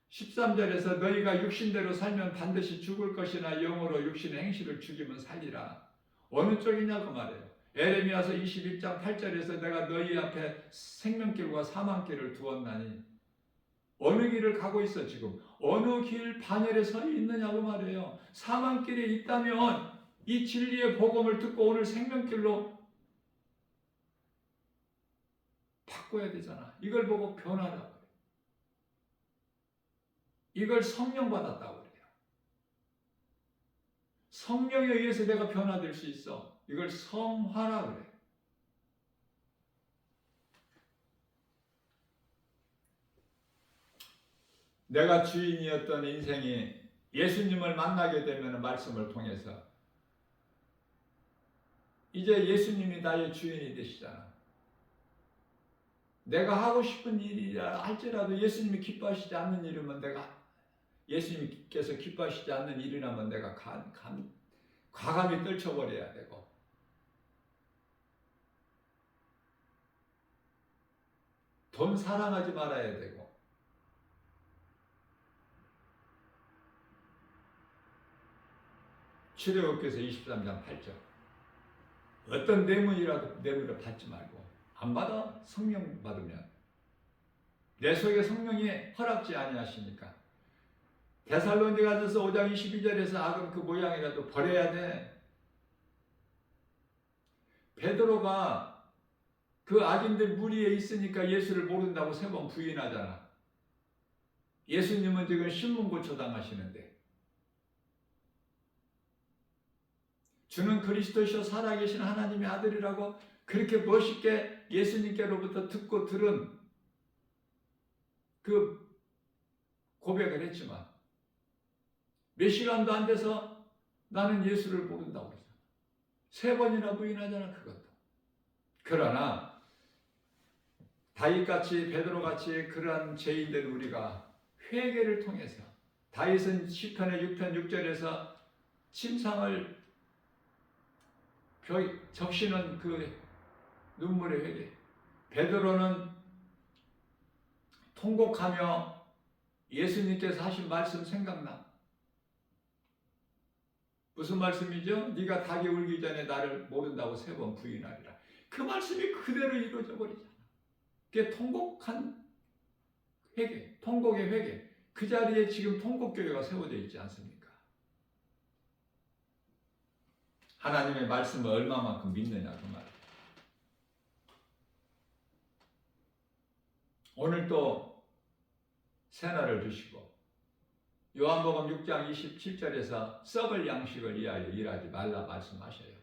13절에서 너희가 육신대로 살면 반드시 죽을 것이나 영으로 육신의 행실을 죽이면 살리라. 어느 쪽이냐고 말해요. 에레미야서 21장 8절에서 내가 너희 앞에 생명길과 사망길을 두었나니 어느 길을 가고 있어 지금? 어느 길 반열에 서 있느냐고 말해요. 사망길에 있다면 이 진리의 복음을 듣고 오늘 생명길로 바꿔야 되잖아. 이걸 보고 변하라고. 이걸 성령 받았다고 그래요. 성령에 의해서 내가 변화될 수 있어. 이걸 성화라 그래. 내가 주인이었던 인생이 예수님을 만나게 되면 말씀을 통해서 이제 예수님이 나의 주인이 되시잖아. 내가 하고 싶은 일이라 할지라도 예수님이 기뻐하시지 않는 일이면 예수님께서 기뻐하시지 않는 일이라면 내가 과감히 떨쳐버려야 되고, 돈 사랑하지 말아야 되고, 출애굽기서 23장 8절 어떤 뇌물이라도 뇌물을 받지 말고, 안 받아? 성령 받으면 내 속에 성령이 허락지 아니하시니까. 데살로니가전서 5장 22절에서 악은 그 모양이라도 버려야 돼. 베드로가 그 악인들 무리에 있으니까 예수를 모른다고 3번 부인하잖아. 예수님은 지금 신문고초 당하시는데, 주는 그리스도시요 살아계신 하나님의 아들이라고 그렇게 멋있게 예수님께로부터 듣고 들은 그 고백을 했지만 몇 시간도 안 돼서 나는 예수를 모른다고 했잖아. 3번이나 부인하잖아. 그것도. 그러나 다윗같이 베드로같이 그러한 죄인된 우리가 회개를 통해서, 다윗은 시편의 6편 6절에서 침상을 적시는 그 눈물의 회개, 베드로는 통곡하며 예수님께서 하신 말씀 생각나. 무슨 말씀이죠? 네가 닭이 울기 전에 나를 모른다고 3번 부인하리라. 그 말씀이 그대로 이루어져 버리잖아. 그게 통곡한 회개, 통곡의 회개. 그 자리에 지금 통곡교회가 세워져 있지 않습니까? 하나님의 말씀을 얼마만큼 믿느냐 그 말이에요. 오늘 또 새날을 주시고, 요한복음 6장 27절에서 썩을 양식을 위하여 일하지 말라 말씀하셔요.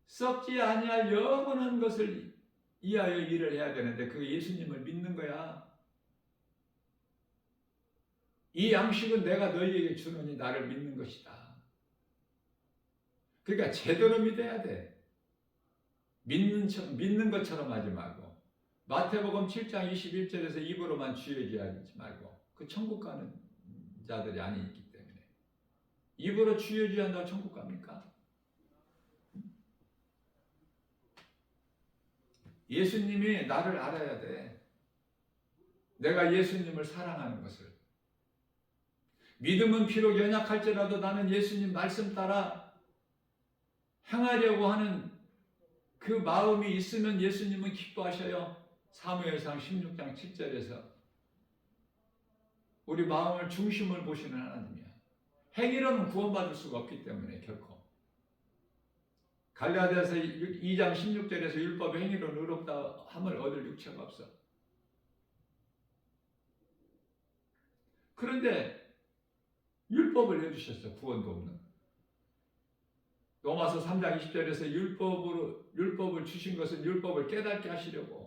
썩지 아니할 영원한 것을 위하여 일을 해야 되는데 그게 예수님을 믿는 거야. 이 양식은 내가 너희에게 주노니 나를 믿는 것이다. 그러니까 제대로 믿어야 돼. 믿는 것처럼 하지 말고, 마태복음 7장 21절에서 입으로만 주여지 하지 말고, 그 천국 가는 자들이 아니기 때문에. 입으로 주여지 한다고 천국 갑니까? 예수님이 나를 알아야 돼. 내가 예수님을 사랑하는 것을. 믿음은 비록 연약할지라도 나는 예수님 말씀 따라 행하려고 하는 그 마음이 있으면 예수님은 기뻐하셔요. 사무엘상 16장 7절에서 우리 마음을 중심을 보시는 하나님이야. 행위로는 구원받을 수가 없기 때문에 결코. 갈라디아서 2장 16절에서 율법의 행위로는 의롭다 함을 얻을 육체가 없어. 그런데 율법을 해주셨어. 구원도 없는. 로마서 3장 20절에서 율법을 주신 것은 율법을 깨닫게 하시려고.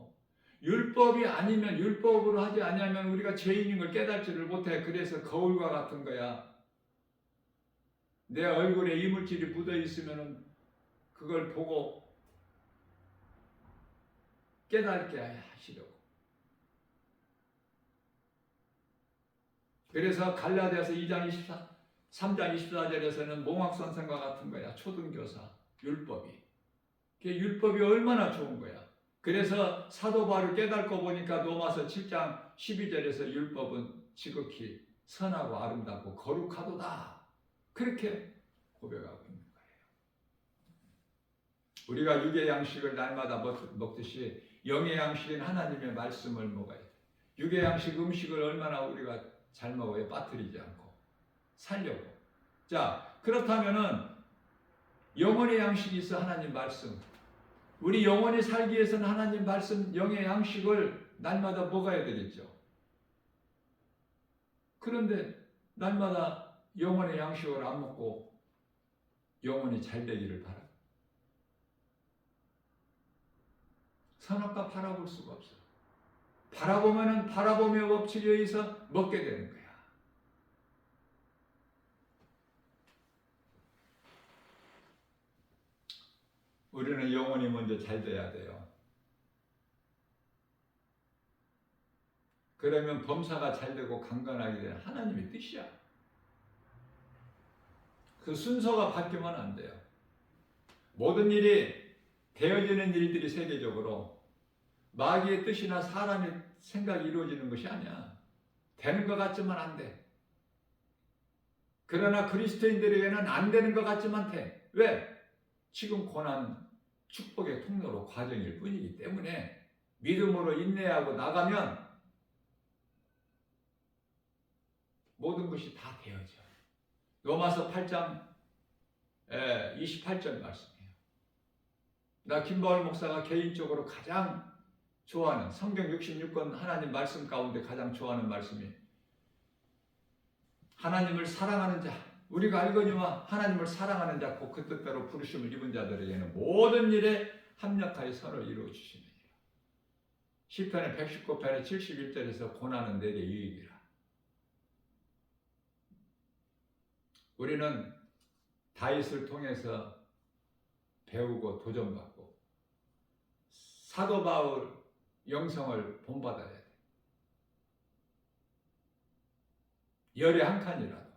율법이 아니면, 율법으로 하지 아니하면 우리가 죄인인 걸 깨닫지를 못해. 그래서 거울과 같은 거야. 내 얼굴에 이물질이 묻어 있으면 그걸 보고 깨닫게 하시려고. 그래서 갈라디아서 3장 24절에서는 몽학선생과 같은 거야. 초등교사, 율법이. 율법이 얼마나 좋은 거야. 그래서 사도 바울을 깨닫고 보니까 로마서 7장 12절에서 율법은 지극히 선하고 아름답고 거룩하도다. 그렇게 고백하고 있는 거예요. 우리가 육의 양식을 날마다 먹듯이 영의 양식인 하나님의 말씀을 먹어야 돼. 육의 양식 음식을 얼마나 우리가 잘 먹어요? 빠뜨리지 않고 살려고. 자, 그렇다면은 영혼의 양식이 있어. 하나님 말씀. 우리 영혼이 살기 위해서는 하나님 말씀, 영의 양식을 날마다 먹어야 되겠죠. 그런데 날마다 영혼의 양식을 안 먹고 영혼이 잘 되기를 바라. 선악과 바라볼 수가 없어. 바라보면은 바라봄의 법칙에 의해서 먹게 되는 거야. 우리는 영혼이 먼저 잘 돼야 돼요. 그러면 범사가 잘 되고 강건하게 되는 하나님의 뜻이야. 그 순서가 바뀌면 안 돼요. 모든 일이 되어지는 일들이 세계적으로 마귀의 뜻이나 사람의 생각이 이루어지는 것이 아니야. 되는 것 같지만 안 돼. 그러나 그리스도인들에게는 안 되는 것 같지만 돼. 왜? 지금 고난, 축복의 통로로 과정일 뿐이기 때문에 믿음으로 인내하고 나가면 모든 것이 다 되어져. 로마서 8장 28절 말씀이에요. 나 김바울 목사가 개인적으로 가장 좋아하는 성경 66권 하나님 말씀 가운데 가장 좋아하는 말씀이 하나님을 사랑하는 자, 우리가 알거니와 하나님을 사랑하는 자, 곧 그 뜻대로 부르심을 입은 자들에게는 모든 일에 합력하여 선을 이루어 주시느니라. 시편의 119편의 71절에서 고난은 내게 유익이라. 우리는 다윗을 통해서 배우고 도전받고 사도 바울 영성을 본받아야 돼. 열에 한 칸이라도.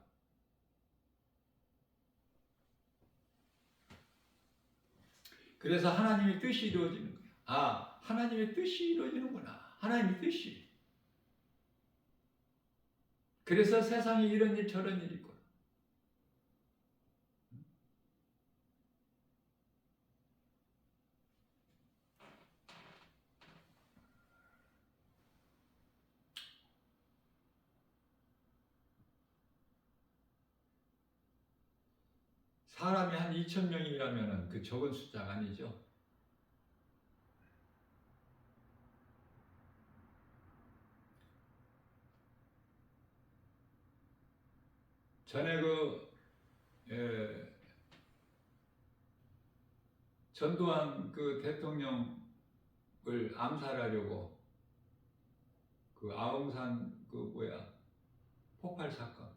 그래서 하나님의 뜻이 이루어지는 거야. 아, 하나님의 뜻이 이루어지는구나. 하나님의 뜻이. 그래서 세상에 이런 일 저런 일이 있고. 사람이 한 2,000명이라면 그 적은 숫자가 아니죠. 전에 전두환 그 대통령을 암살하려고 그 아웅산 폭발 사건.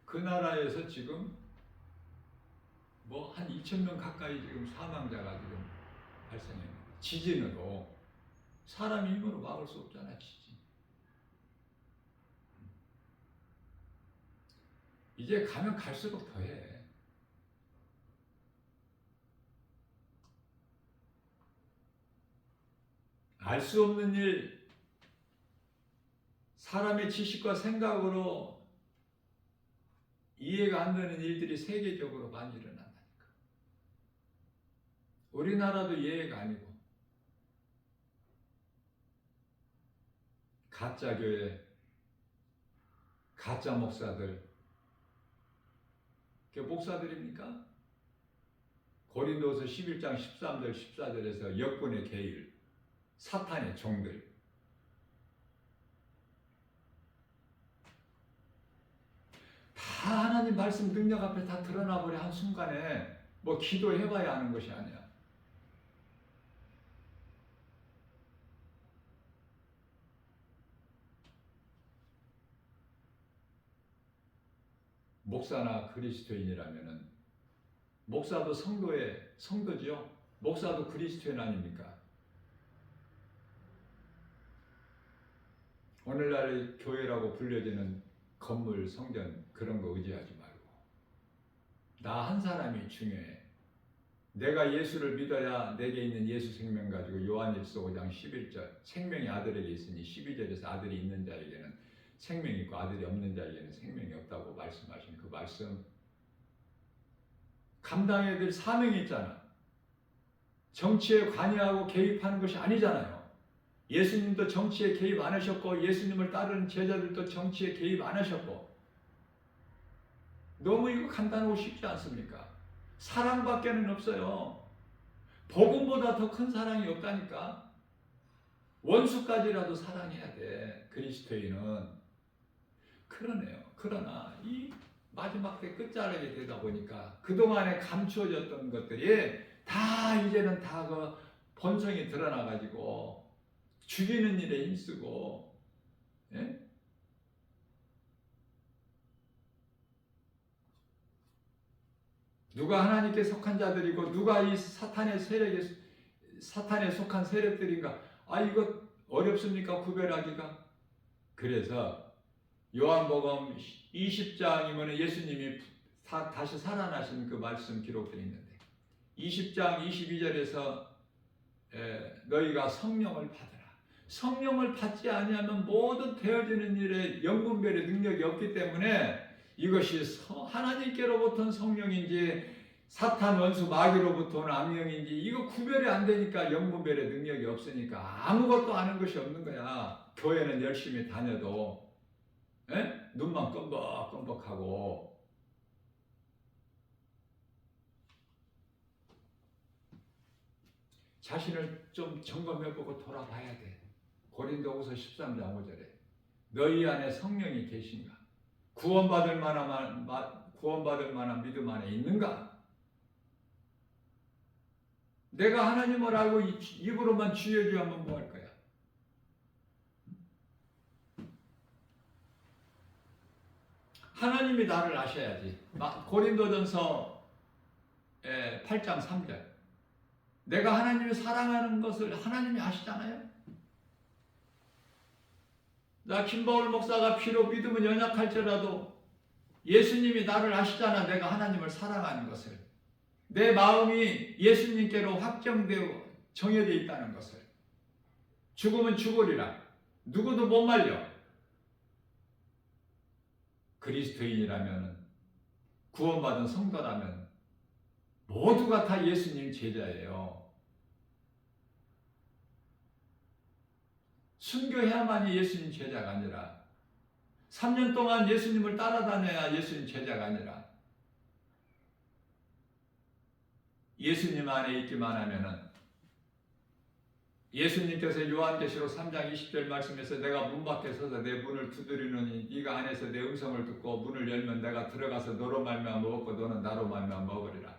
그 나라에서 지금 뭐 한 2,000명 가까이 지금 사망자가 지금 발생했는데 지진으로 사람 힘으로 막을 수 없잖아. 지진. 이제 가면 갈수록 더해. 알 수 없는 일, 사람의 지식과 생각으로 이해가 안 되는 일들이 세계적으로 많이 일어난다니까. 우리나라도 예외가 아니고 가짜 교회, 가짜 목사들, 그게 목사들입니까? 고린도서 11장 13절 14절에서 역군의 계일, 사탄의 종들. 다 하나님 말씀 능력 앞에 다 드러나 버려. 한순간에 뭐 기도해봐야 하는 것이 아니야. 목사나 그리스도인이라면은 목사도 성도지요. 목사도 그리스도인 아닙니까? 오늘날 교회라고 불려지는 건물, 성전 그런 거 의지하지 말고 나 한 사람이 중요해. 내가 예수를 믿어야 내게 있는 예수 생명 가지고 요한일서 5장 11절 생명이 아들에게 있으니 12절에서 아들이 있는 자에게는 생명이 있고 아들이 없는 자에게는 생명이 없다고 말씀하신 그 말씀 감당해야 될 사명이 있잖아. 정치에 관여하고 개입하는 것이 아니잖아요. 예수님도 정치에 개입 안 하셨고 예수님을 따르는 제자들도 정치에 개입 안 하셨고 너무 이거 간단하고 쉽지 않습니까? 사랑밖에는 없어요. 복음보다 더 큰 사랑이 없다니까. 원수까지라도 사랑해야 돼. 그리스도인은. 그러네요. 그러나 이 마지막 때 끝자락이 되다 보니까 그동안에 감추어졌던 것들이 다 이제는 다 그 본성이 드러나가지고 죽이는 일에 힘쓰고, 예? 누가 하나님께 속한 자들이고 누가 이 사탄에 속한 세력들인가? 아, 이거 어렵습니까? 구별하기가? 그래서 요한복음 20장이면 예수님이 다시 살아나신 그 말씀 기록되어 있는데 20장 22절에서 너희가 성령을 받으라. 성령을 받지 아니하면 모든 되어지는 일에 영분별의 능력이 없기 때문에 이것이 하나님께로부터는 성령인지 사탄 원수 마귀로부터는 악령인지 이거 구별이 안 되니까 영분별의 능력이 없으니까 아무것도 아는 것이 없는 거야. 교회는 열심히 다녀도 눈만 껌벅껌벅하고 자신을 좀 점검해보고 돌아봐야 돼. 고린도후서 13장 5절에 너희 안에 성령이 계신가? 구원받을 만한 믿음 안에 있는가? 내가 하나님을 알고 입으로만 주여 주여 하면 뭐 할 거야? 하나님이 나를 아셔야지. 고린도전서 8장 3절 내가 하나님을 사랑하는 것을 하나님이 아시잖아요. 나 김바울 목사가 비록 믿음은 연약할지라도 예수님이 나를 아시잖아. 내가 하나님을 사랑하는 것을. 내 마음이 예수님께로 확정되어 정해져 있다는 것을. 죽으면 죽으리라. 누구도 못 말려. 그리스도인이라면 구원받은 성도라면 모두가 다 예수님 제자예요. 순교해야만이 예수님 제자가 아니라 3년 동안 예수님을 따라다녀야 예수님 제자가 아니라 예수님 안에 있기만 하면은 예수님께서 요한계시록 3장 20절 말씀에서 내가 문 밖에 서서 내 문을 두드리노니 네가 안에서 내 음성을 듣고 문을 열면 내가 들어가서 너로 말미암아 먹고 너는 나로 말미암아 먹으리라.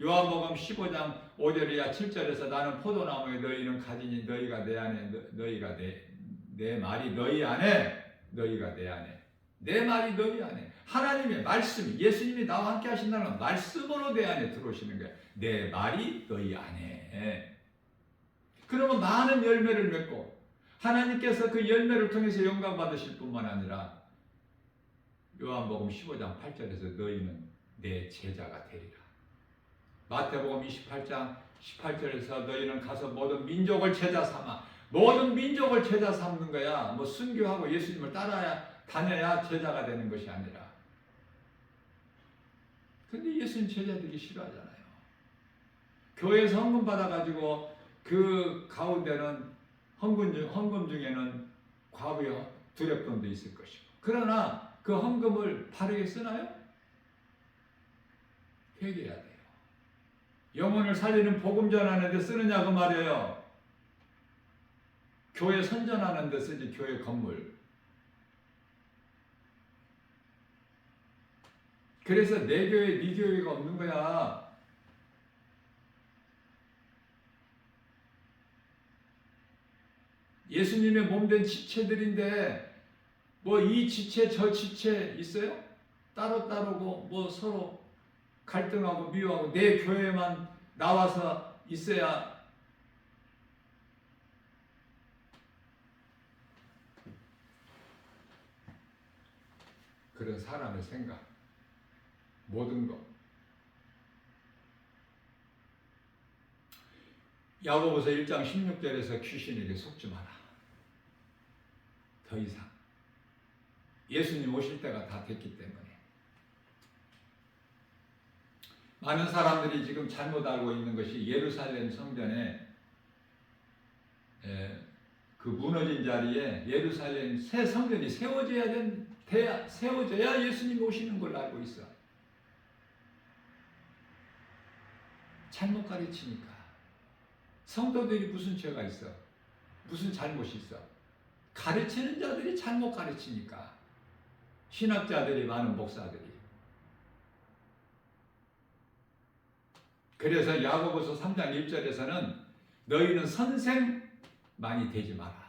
요한복음 15장 5절이야 7절에서 나는 포도나무에 너희는 가지니 너희가 내 안에 너희가 내 말이 너희 안에 너희가 내 안에 내 말이 너희 안에 하나님의 말씀 예수님이 나와 함께 하신다는 말씀으로 내 안에 들어오시는 거야. 내 말이 너희 안에 그러면 많은 열매를 맺고 하나님께서 그 열매를 통해서 영광 받으실 뿐만 아니라 요한복음 15장 8절에서 너희는 내 제자가 되리라. 마태복음 28장 18절에서 너희는 가서 모든 민족을 제자 삼아 모든 민족을 제자 삼는 거야. 뭐 순교하고 예수님을 따라야 다녀야 제자가 되는 것이 아니라. 근데 예수님 제자들이 싫어하잖아요. 교회에서 헌금 받아가지고 그 가운데는 헌금 중에는 과부의 두렵돈도 있을 것이고 그러나 그 헌금을 바르게 쓰나요? 회개해야 돼요. 영혼을 살리는 복음 전하는 데 쓰느냐고 말이에요. 교회 선전하는 데 쓰지 교회 건물. 그래서 내 교회 네 교회가 없는 거야. 예수님의 몸된 지체들인데 뭐 이 지체 저 지체 있어요? 따로따로고 뭐 서로 갈등하고 미워하고 내 교회만 나와서 있어야 그런 사람의 생각 모든 것 야고보서 1장 16절에서 귀신에게 속지 마라. 더 이상 예수님 오실 때가 다 됐기 때문에. 많은 사람들이 지금 잘못 알고 있는 것이 예루살렘 성전에 그 무너진 자리에 예루살렘 새 성전이 세워져야 예수님 오시는 걸로 알고 있어. 잘못 가르치니까. 성도들이 무슨 죄가 있어? 무슨 잘못이 있어? 가르치는 자들이 잘못 가르치니까. 신학자들이 많은 목사들이. 그래서 야고보서 3장 1절에서는 너희는 선생 많이 되지 마라.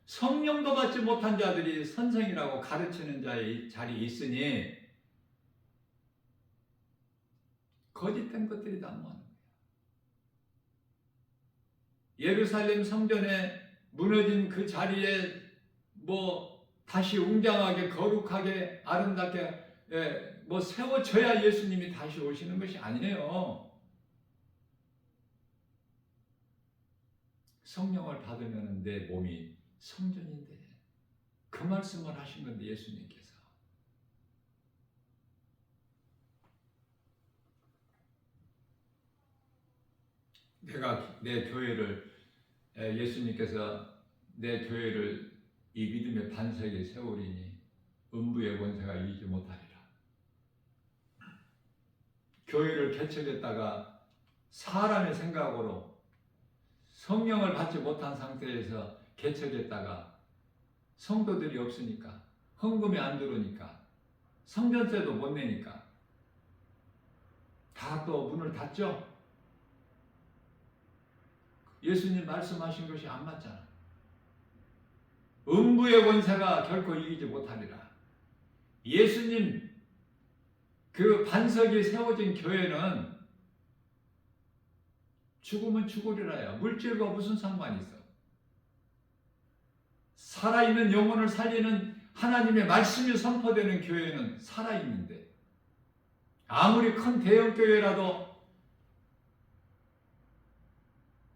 성령도 받지 못한 자들이 선생이라고 가르치는 자의 자리에 있으니 거짓된 것들이 다 뭐하는 거야. 예루살렘 성전에 무너진 그 자리에 다시 웅장하게 거룩하게 아름답게 세워져야 예수님이 다시 오시는 것이 아니에요. 성령을 받으면 내 몸이 성전인데 그 말씀을 하신 건데 예수님께서. 내가 내 교회를 예수님께서 내 교회를 이 믿음의 반석에 세우리니 음부의 권세가 이기지 못하리라. 교회를 개척했다가 사람의 생각으로 성령을 받지 못한 상태에서 개척했다가 성도들이 없으니까 헌금이 안 들어오니까 성전세도 못 내니까 다 또 문을 닫죠. 예수님 말씀하신 것이 안 맞잖아. 음부의 권세가 결코 이기지 못하리라. 예수님 그 반석이 세워진 교회는 죽으면 죽으리라야. 물질과 무슨 상관이 있어? 살아있는 영혼을 살리는 하나님의 말씀이 선포되는 교회는 살아있는데 아무리 큰 대형 교회라도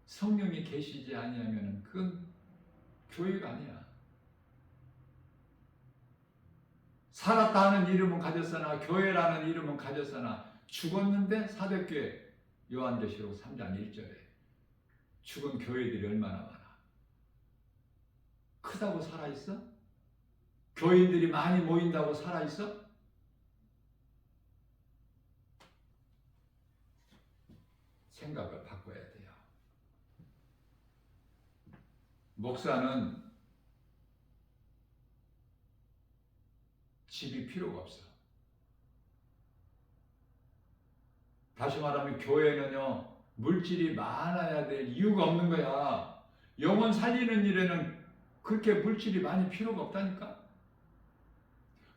성령이 계시지 아니하면 그건 교회가 아니야. 살았다 하는 이름은 가졌으나 교회라는 이름은 가졌으나 죽었는데 사대교회 요한계시록 3장 1절에 죽은 교회들이 얼마나 많아. 크다고 살아있어? 교인들이 많이 모인다고 살아있어? 생각을 바꿔야 돼요. 목사는 집이 필요가 없어. 다시 말하면 교회는요, 물질이 많아야 될 이유가 없는 거야. 영혼 살리는 일에는 그렇게 물질이 많이 필요가 없다니까.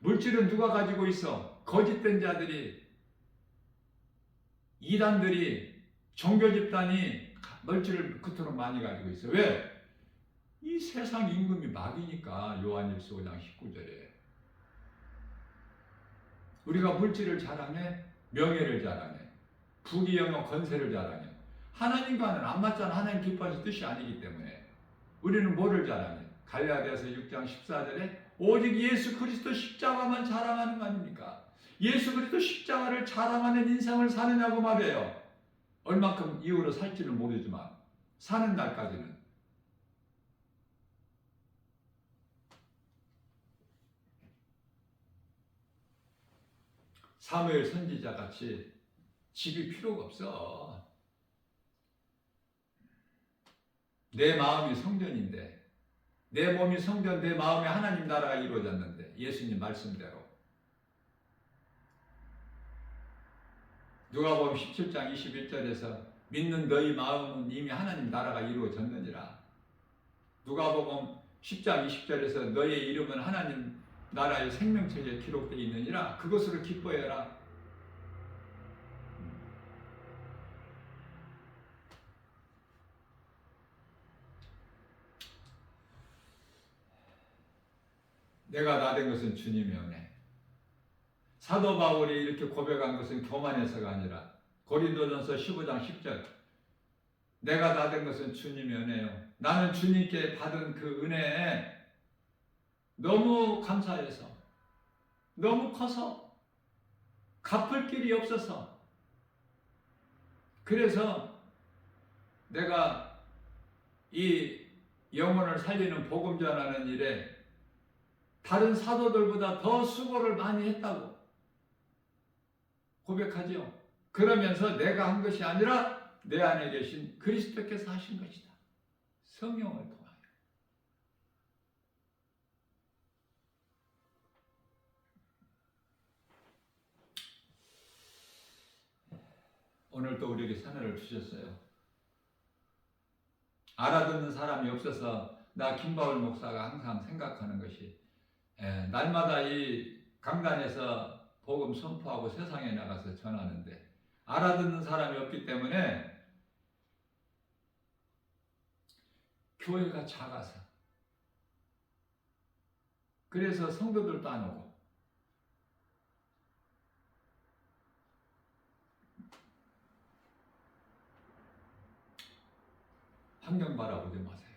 물질은 누가 가지고 있어? 거짓된 자들이, 이단들이, 종교 집단이 물질을 그토록 많이 가지고 있어. 왜? 이 세상 임금이 막이니까. 요한일서 5장 19절에 우리가 물질을 자랑해, 명예를 자랑해, 부귀영화 권세를 자랑해. 하나님과는 안 맞잖아. 하나님 기뻐하신 뜻이 아니기 때문에. 우리는 뭐를 자랑해? 갈라디아서 6장 14절에 오직 예수 그리스도 십자가만 자랑하는 거 아닙니까? 예수 그리스도 십자가를 자랑하는 인생을 사느냐고 말이에요. 얼마큼 이후로 살지는 모르지만 사는 날까지는. 사무엘 선지자 같이 집이 필요가 없어. 내 마음이 성전인데, 내 몸이 성전, 내 마음에 하나님 나라가 이루어졌는데, 예수님 말씀대로. 누가복음 17장 21절에서 믿는 너희 마음은 이미 하나님 나라가 이루어졌느니라. 누가복음 10장 20절에서 너희의 이름은 하나님 나라의 생명책에 기록되어 있느니라. 그것으로 기뻐해라. 내가 나 된 것은 주님의 은혜. 사도 바울이 이렇게 고백한 것은 교만해서가 아니라 고린도전서 15장 10절 내가 다 된 것은 주님의 은혜요. 나는 주님께 받은 그 은혜에 너무 감사해서, 너무 커서 갚을 길이 없어서, 그래서 내가 이 영혼을 살리는 복음 전하는 일에 다른 사도들보다 더 수고를 많이 했다고 고백하지요. 그러면서 내가 한 것이 아니라 내 안에 계신 그리스도께서 하신 것이다. 성령을 통하여. 오늘 또 우리에게 사내를 주셨어요. 알아듣는 사람이 없어서 나 김바울 목사가 항상 생각하는 것이, 날마다 이 강단에서 복음 선포하고 세상에 나가서 전하는데 알아듣는 사람이 없기 때문에 교회가 작아서, 그래서 성도들도 안 오고, 환경 바라보지 마세요.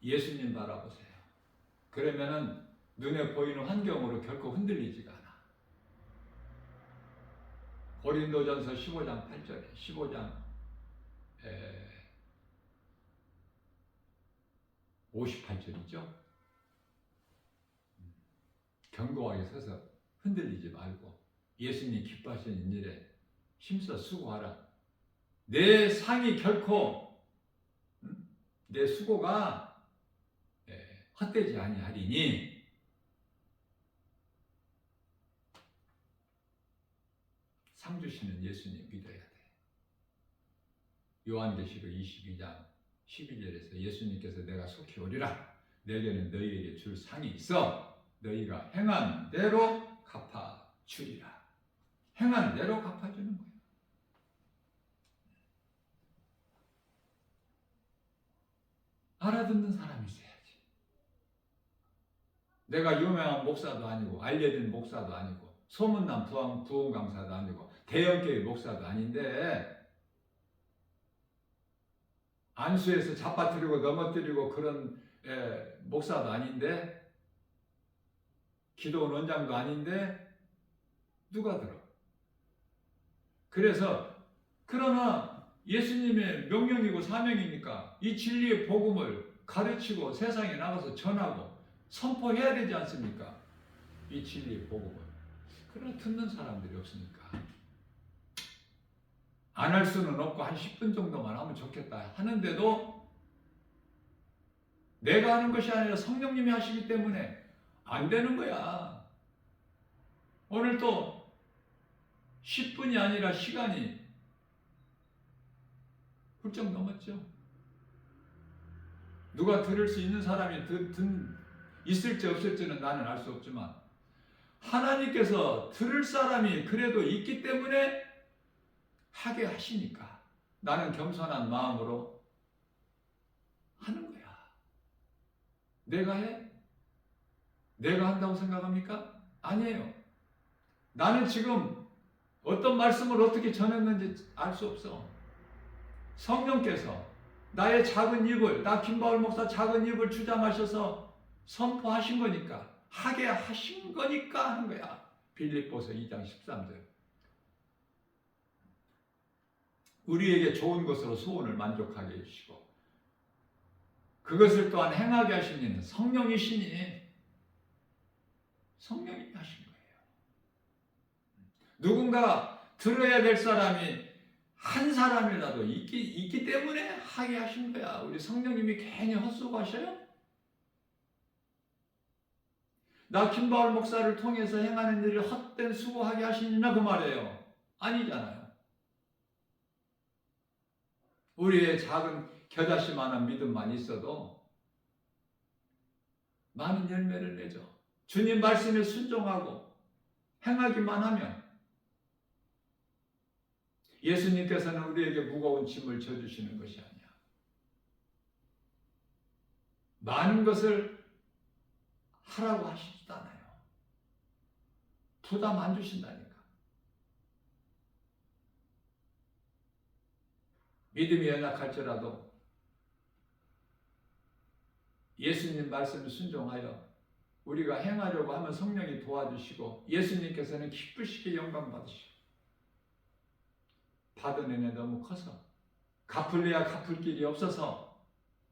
예수님 바라보세요. 그러면은 눈에 보이는 환경으로 결코 흔들리지가 않아. 고린도전서 15장 8절에 15장 58절이죠. 견고하게 서서 흔들리지 말고 예수님 기뻐하시는 일에 힘써 수고하라. 내 상이 결코, 내 수고가 헛되지 아니하리니 상 주시는 예수님 믿어야 돼. 요한계시록 22장 12절에서 예수님께서 내가 속히 오리라. 내게는 너희에게 줄 상이 있어. 너희가 행한 대로 갚아주리라. 행한 대로 갚아주는 거예요. 알아듣는 사람이 있어야지. 내가 유명한 목사도 아니고 알려진 목사도 아니고 소문난 부흥 강사도 아니고 대형교회 목사도 아닌데 안수에서 잡아뜨리고 넘어뜨리고 그런 목사도 아닌데 기도원 원장도 아닌데 누가 들어? 그러나 예수님의 명령이고 사명이니까 이 진리의 복음을 가르치고 세상에 나가서 전하고 선포해야 되지 않습니까? 이 진리의 복음을. 그러나 듣는 사람들이 없으니까 안 할 수는 없고 한 10분 정도만 하면 좋겠다 하는데도 내가 하는 것이 아니라 성령님이 하시기 때문에 안 되는 거야. 오늘 또 10분이 아니라 시간이 훌쩍 넘었죠. 누가 들을 수 있는 사람이 있을지 없을지는 나는 알 수 없지만 하나님께서 들을 사람이 그래도 있기 때문에 하게 하시니까 나는 겸손한 마음으로 하는 거야. 내가 해? 내가 한다고 생각합니까? 아니에요. 나는 지금 어떤 말씀을 어떻게 전했는지 알 수 없어. 성령께서 나의 작은 입을, 나 김바울 목사 작은 입을 주장하셔서 선포하신 거니까, 하게 하신 거니까 하는 거야. 빌립보서 2장 13절. 우리에게 좋은 것으로 소원을 만족하게 해주시고 그것을 또한 행하게 하신 이는 성령이시니 성령이 하신 거예요. 누군가 들어야 될 사람이 한 사람이라도 있기 때문에 하게 하신 거야. 우리 성령님이 괜히 헛수고하셔요? 나 김바울 목사를 통해서 행하는 일을 헛된 수고하게 하시느냐 그 말이에요. 아니잖아요. 우리의 작은 겨자씨만한 믿음만 있어도 많은 열매를 내죠. 주님 말씀에 순종하고 행하기만 하면 예수님께서는 우리에게 무거운 짐을 져주시는 것이 아니야. 많은 것을 하라고 하시지도 않아요. 부담 안 주신다니까. 믿음이 연약할지라도 예수님 말씀을 순종하여 우리가 행하려고 하면 성령이 도와주시고 예수님께서는 기쁘시게 영광 받으시고 받은 은혜 너무 커서 갚을래야 갚을 길이 없어서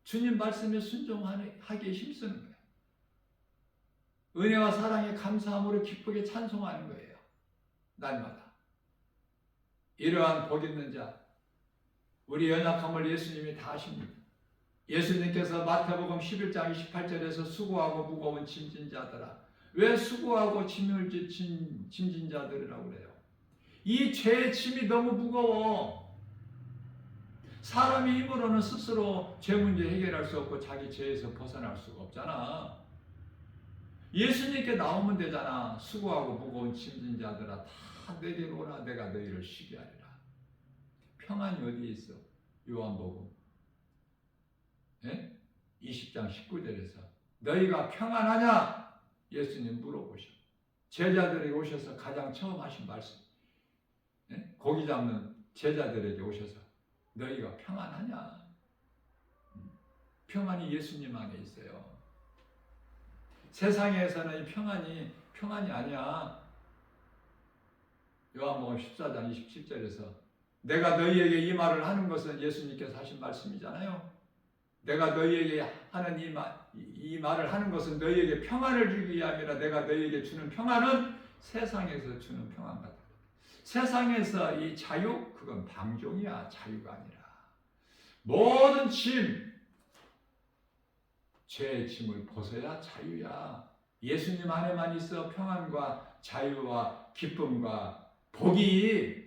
주님 말씀에 순종하기에 힘쓰는 거예요. 은혜와 사랑에 감사함으로 기쁘게 찬송하는 거예요. 날마다. 이러한 복 있는 자, 우리 연약함을 예수님이 다 아십니다. 예수님께서 마태복음 11장 28절에서 수고하고 무거운 짐진 자들아, 왜 수고하고 짐을 지친 짐진 자들이라고 그래요? 이 죄의 짐이 너무 무거워. 사람의 힘으로는 스스로 죄 문제 해결할 수 없고 자기 죄에서 벗어날 수가 없잖아. 예수님께 나오면 되잖아. 수고하고 무거운 짐진 자들아, 다 내게로 오라. 내가 너희를 쉬게 하리라. 평안이 어디에 있어? 요한복음 20장 19절에서 너희가 평안하냐? 예수님 물어보셔. 제자들에게 오셔서 가장 처음 하신 말씀. 고기 잡는 제자들에게 오셔서 너희가 평안하냐? 평안이 예수님 안에 있어요. 세상에서는 이 평안이 아니야. 요한복음 14장 27절에서 내가 너희에게 이 말을 하는 것은 예수님께서 하신 말씀이잖아요. 내가 너희에게 하는 이 말을 하는 것은 너희에게 평안을 주기 위함이라. 내가 너희에게 주는 평안은 세상에서 주는 평안 같다. 세상에서 이 자유, 그건 방종이야. 자유가 아니라. 모든 짐, 죄의 짐을 벗어야 자유야. 예수님 안에만 있어 평안과 자유와 기쁨과 복이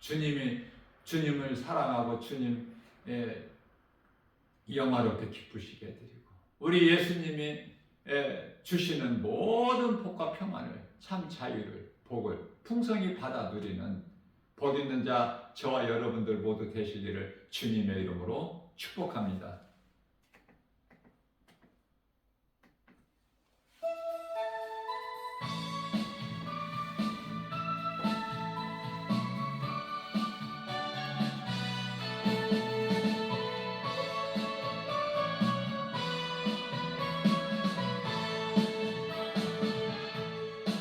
주님을 사랑하고 주님의 영화롭게 기쁘시게 해드리고 우리 예수님이 주시는 모든 복과 평안을, 참 자유를, 복을 풍성히 받아 누리는 복 있는 자 저와 여러분들 모두 되시기를 주님의 이름으로 축복합니다.